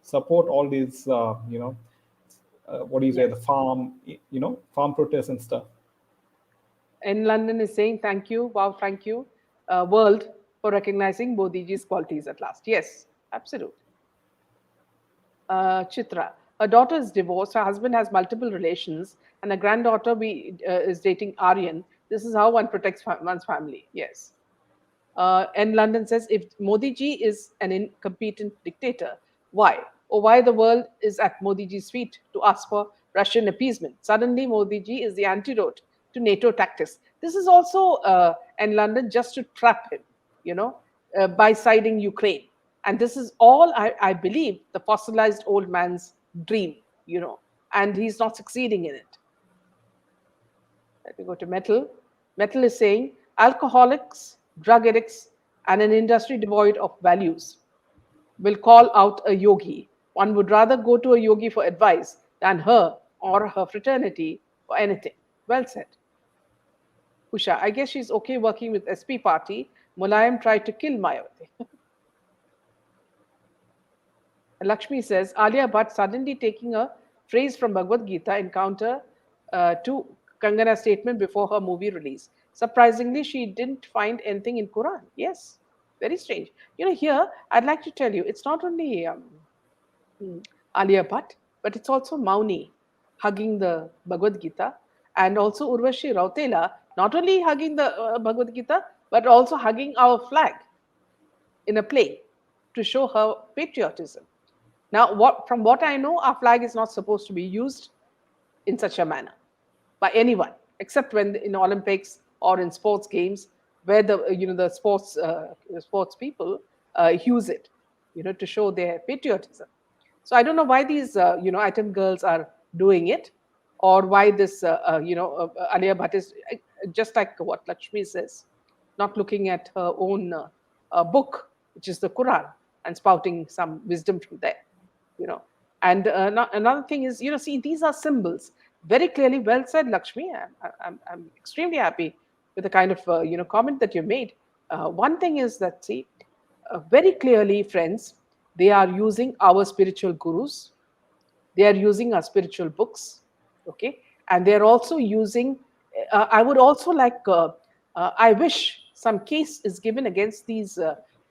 support all these what do you say, Yes. the farm, farm protests and stuff. In London is saying thank you, wow, thank you, world, for recognizing Modiji's qualities at last. Yes, absolutely. Chitra, her daughter is divorced, her husband has multiple relations, and a granddaughter is dating Aryan. This is how one protects one's family. Yes. And London says if Modi ji is an incompetent dictator, why? Or why the world is at Modi ji's feet to ask for Russian appeasement? Suddenly, Modi ji is the antidote to NATO tactics. This is also in London just to trap him, you know, by siding Ukraine. And this is all, I believe, the fossilized old man's dream, and he's not succeeding in it. Let me go to Metal. Metal is saying alcoholics, drug addicts, and an industry devoid of values will call out a yogi. One would rather go to a yogi for advice than her or her fraternity for anything. Well said. Usha, I guess she's okay working with SP party. Mulayam tried to kill Mayawati. Lakshmi says Alia Bhatt suddenly taking a phrase from Bhagavad Gita in counter to Kangana's statement before her movie release. Surprisingly, she didn't find anything in Quran. Yes, very strange. Here I'd like to tell you, it's not only hmm, Alia Bhatt, but it's also Mauni hugging the Bhagavad Gita, and also Urvashi Rautela not only hugging the Bhagavad Gita, but also hugging our flag in a play to show her patriotism. Now, from what I know, our flag is not supposed to be used in such a manner by anyone, except when in Olympics or in sports games, where the sports people use it, to show their patriotism. So I don't know why these item girls are doing it, or why this Alia Bhatt is just like what Lakshmi says, not looking at her own book, which is the Quran, and spouting some wisdom from there. you know and another thing is, see, these are symbols, very clearly. Well said, Lakshmi. I'm extremely happy with the kind of comment that you made. One thing is that, see, very clearly, friends, they are using our spiritual gurus, they are using our spiritual books, okay, and they are also using I would also like I wish some case is given against these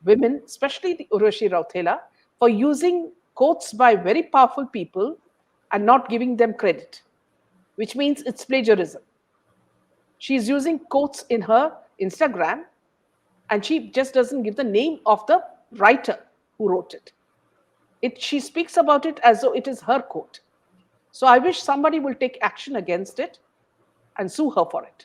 women, especially the Urvashi Rautela, for using quotes by very powerful people and not giving them credit, which means it's plagiarism. She's using quotes in her Instagram, and she just doesn't give the name of the writer who wrote it. She speaks about it as though it is her quote. So I wish somebody will take action against it and sue her for it.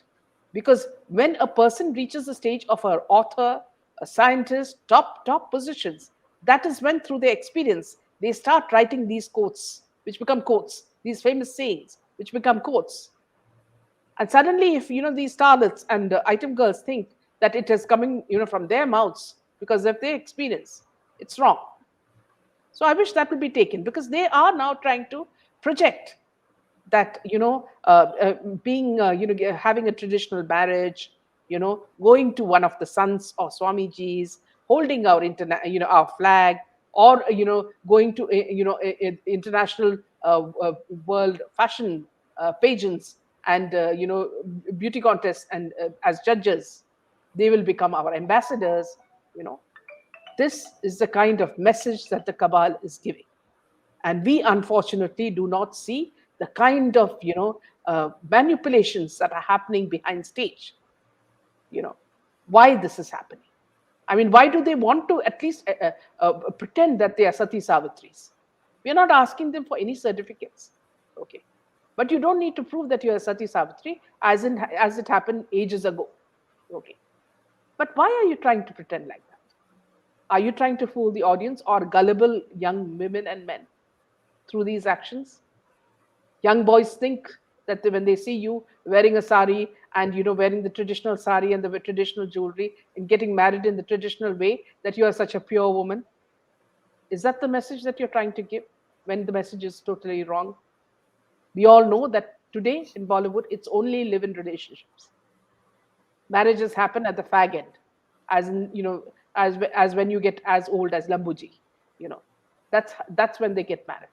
Because when a person reaches the stage of an author, a scientist, top positions, that is when through their experience they start writing these quotes, which become quotes, these famous sayings, which become quotes. And suddenly, if these starlets and item girls think that it is coming from their mouths because of their experience, it's wrong. So I wish that would be taken, because they are now trying to project that being having a traditional marriage, going to one of the sons or Swamiji's, holding our our flag, or going to international world fashion pageants and beauty contests and as judges. They will become our ambassadors. You know, this is the kind of message that the cabal is giving, and we unfortunately do not see the kind of manipulations that are happening behind stage. You know, why this is happening. I mean, why do they want to at least pretend that they are Sati Savitris? We are not asking them for any certificates. Okay. But you don't need to prove that you are Sati Savitri as it happened ages ago. Okay. But why are you trying to pretend like that? Are you trying to fool the audience or gullible young women and men through these actions? Young boys think that when they see you wearing a sari and wearing the traditional sari and the traditional jewelry and getting married in the traditional way, that you are such a pure woman. Is that the message that you're trying to give, when the message is totally wrong? We all know that today in Bollywood it's only live-in relationships. Marriages happen at the fag end, as in, as when you get as old as Lambuji. you know that's when they get married.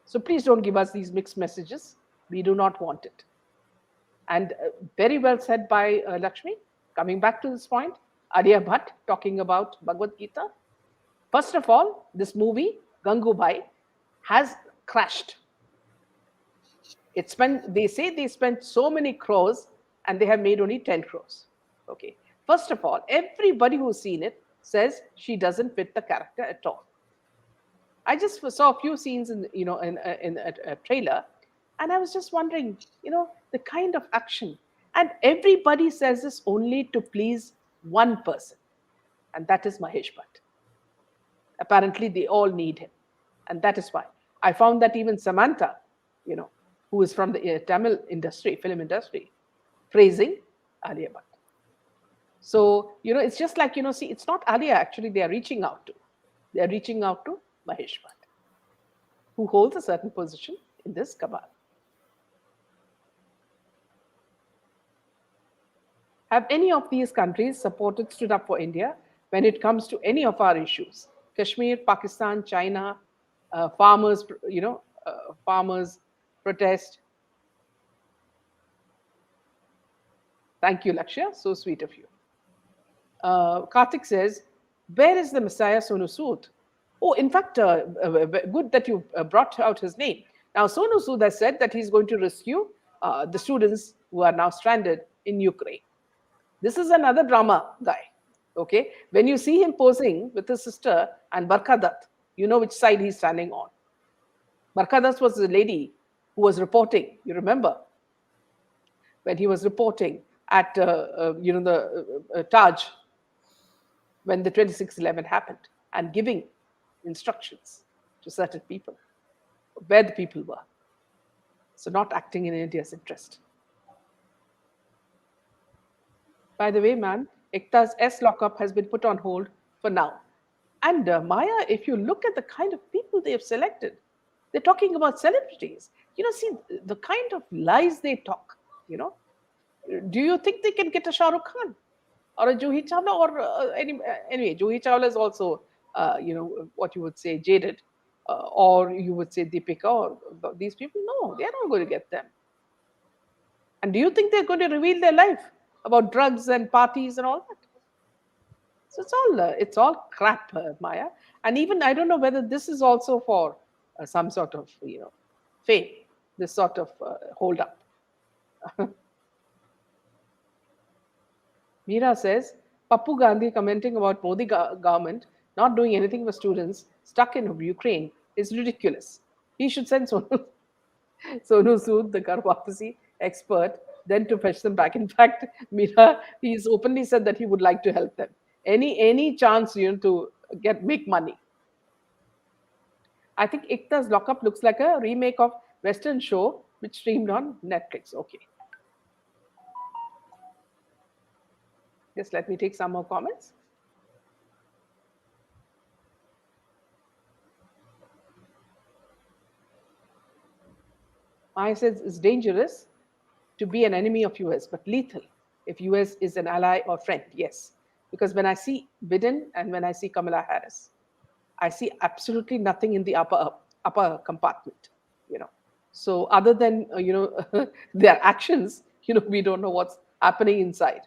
So please don't give us these mixed messages. We do not want it. And very well said by Lakshmi. Coming back to this point, Arya Bhatt talking about Bhagavad Gita. First of all, this movie, Gangubai, has crashed. They say they spent so many crores and they have made only 10 crores. Okay. First of all, everybody who's seen it says she doesn't fit the character at all. I just saw a few scenes in a trailer, and I was just wondering, the kind of action. And everybody says this only to please one person, and that is Mahesh Bhatt. Apparently, they all need him, and that is why I found that even Samantha, who is from the Tamil industry, film industry, praising Alia Bhatt. So it's just like see, it's not Alia actually they are reaching out to. They are reaching out to Mahesh Bhatt, who holds a certain position in this cabal. Have any of these countries stood up for India when it comes to any of our issues? Kashmir, Pakistan, China, farmers, farmers protest. Thank you, Lakshya. So sweet of you. Karthik says, where is the Messiah Sonu Sood? Oh, in fact, good that you brought out his name. Now, Sonu Sood has said that he's going to rescue the students who are now stranded in Ukraine. This is another drama guy. Okay, when you see him posing with his sister and Barkha Dutt, you know which side he's standing on. Barkha Dutt was the lady who was reporting. You remember when he was reporting at the Taj when the 26/11 happened and giving instructions to certain people where the people were. So not acting in India's interest. By the way, man, Ekta's S lockup has been put on hold for now. And Maya, if you look at the kind of people they have selected, they're talking about celebrities. See the kind of lies they talk. Do you think they can get a Shah Rukh Khan or a Juhi Chawla or anyway? Juhi Chawla is also what you would say jaded, or you would say Deepika or these people. No, they are not going to get them. And do you think they're going to reveal their life about drugs and parties and all that? So it's all crap, Maya. And even I don't know whether this is also for some sort of fame, this sort of hold up. Meera says, Pappu Gandhi commenting about Modi government not doing anything for students stuck in Ukraine is ridiculous. He should send Sonu Sood, the Garbhapasi expert, then to fetch them back. In fact, Meera, he's openly said that he would like to help them. Any chance to make money. I think Ikta's lockup looks like a remake of Western show which streamed on Netflix. Okay. Just let me take some more comments. I said it's dangerous to be an enemy of US, but lethal if US is an ally or friend. Yes, because when I see Biden and when I see Kamala Harris, I see absolutely nothing in the upper compartment. So other than their actions, we don't know what's happening inside.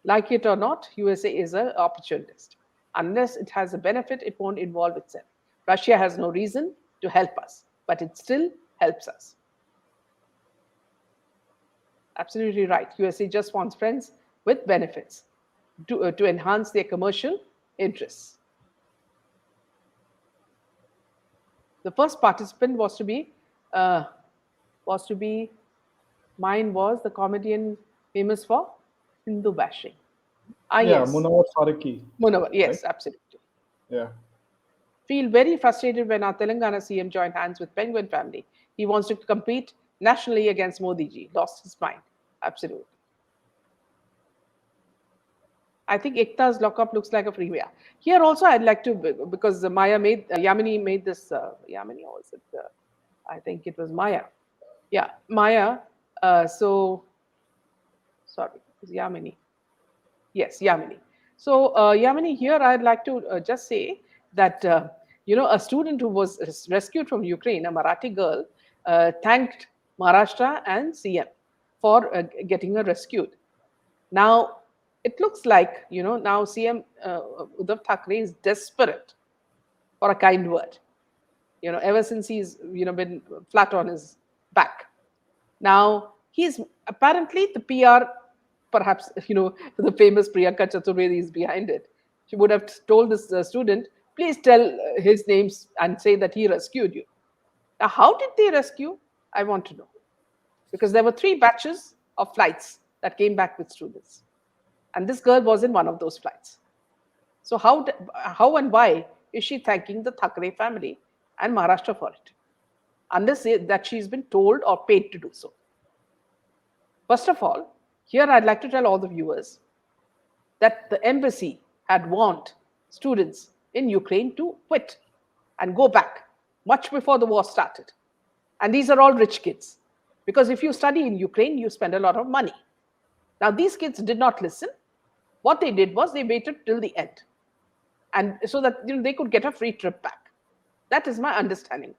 Like it or not, USA is an opportunist. Unless it has a benefit, it won't involve itself. Russia has no reason to help us, but it still helps us. Absolutely right. USA just wants friends with benefits to enhance their commercial interests. The first participant uh, was to be mine was the comedian famous for Hindu bashing. Ah, Yeah, yes, Munawar Faraki, Munawar. right? Yes, absolutely. Yeah. Feel very frustrated when our Telangana CM joined hands with Penguin family. He wants to compete nationally against Modi ji. Lost his mind. Absolutely. I think Ekta's lockup looks like a freeway. Here also, I'd like to, because Maya made, Yamini made this, Yamini, or was it? I think it was Maya. Yeah, Maya. So, sorry, it was Yamini. Yes, Yamini. So, Yamini, here I'd like to just say that, a student who was rescued from Ukraine, a Marathi girl, thanked Maharashtra and CM for getting her rescued. Now, it looks like, now CM Uddhav Thackeray is desperate for a kind word, ever since he's, been flat on his back. Now, he's apparently the PR, perhaps, the famous Priyanka Chaturvedi is behind it. She would have told this student, please tell his names and say that he rescued you. Now, how did they rescue? I want to know. Because there were 3 batches of flights that came back with students. And this girl was in one of those flights. So how and why is she thanking the Thackeray family and Maharashtra for it? Unless that she's been told or paid to do so. First of all, here I'd like to tell all the viewers that the embassy had warned students in Ukraine to quit and go back much before the war started. And these are all rich kids. Because if you study in Ukraine, you spend a lot of money. Now, these kids did not listen. What they did was they waited till the end. And so that they could get a free trip back. That is my understanding.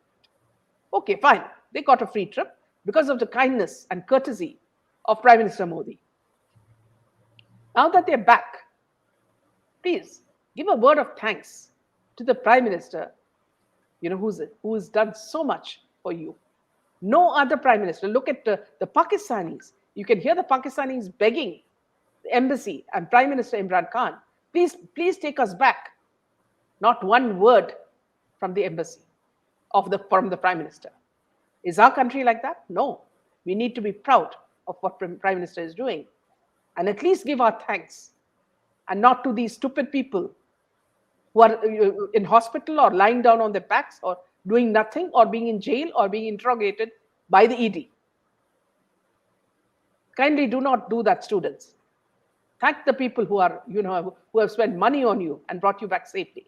Okay, fine. They got a free trip because of the kindness and courtesy of Prime Minister Modi. Now that they're back, please give a word of thanks to the Prime Minister, who's done so much for you. No other Prime Minister. Look at the Pakistanis. You can hear the Pakistanis begging the embassy and Prime Minister Imran Khan, please take us back. Not one word from the embassy from the Prime Minister. Is our country like that? No. We need to be proud of what Prime Minister is doing and at least give our thanks, and not to these stupid people who are in hospital or lying down on their backs or doing nothing or being in jail or being interrogated by the ED. Kindly do not do that, students. Thank the people who are, who have spent money on you and brought you back safely.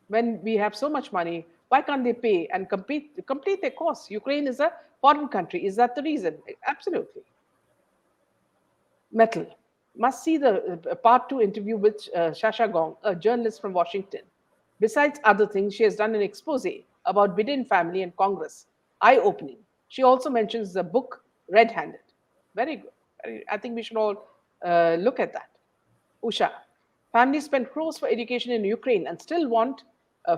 When we have so much money, why can't they pay and complete their course? Ukraine is a foreign country. Is that the reason? Absolutely. Metal. Must see the part 2 interview with Shasha Gong, a journalist from Washington. Besides other things, she has done an expose about Biden family and Congress. Eye-opening. She also mentions the book Red Handed. Very good. I think we should all look at that. Usha. Families spend crores for education in Ukraine and still want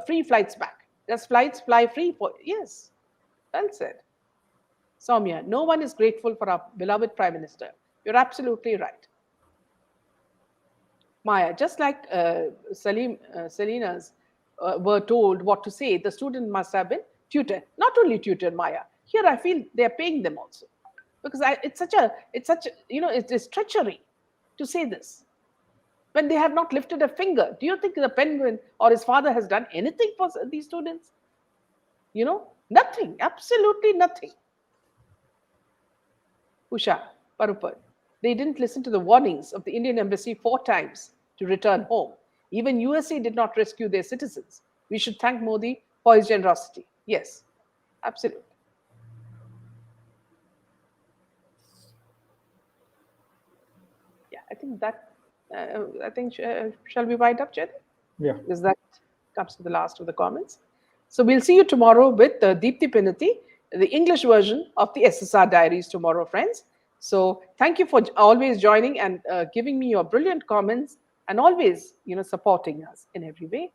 free flights back. Does flights fly free for? Yes. Well said. Soumya. No one is grateful for our beloved Prime Minister. You're absolutely right. Maya, just like Selena's were told what to say, the student must have been tutored. Not only tutored, Maya. Here I feel they're paying them also, because it's such a it is treachery to say this when they have not lifted a finger. Do you think the Penguin or his father has done anything for these students? Nothing. Absolutely nothing. Usha, Parupad. They didn't listen to the warnings of the Indian embassy 4 times to return home. Even USA did not rescue their citizens. We should thank Modi for his generosity. Yes, absolutely. Yeah, I think that, shall we wind up, Jed? Yeah. Because that comes to the last of the comments. So we'll see you tomorrow with Deepthi Pinati, the English version of the SSR Diaries tomorrow, friends. So thank you for always joining and giving me your brilliant comments and always, supporting us in every way.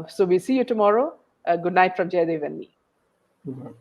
So we'll see you tomorrow. Good night from Jaydev and me. Mhm.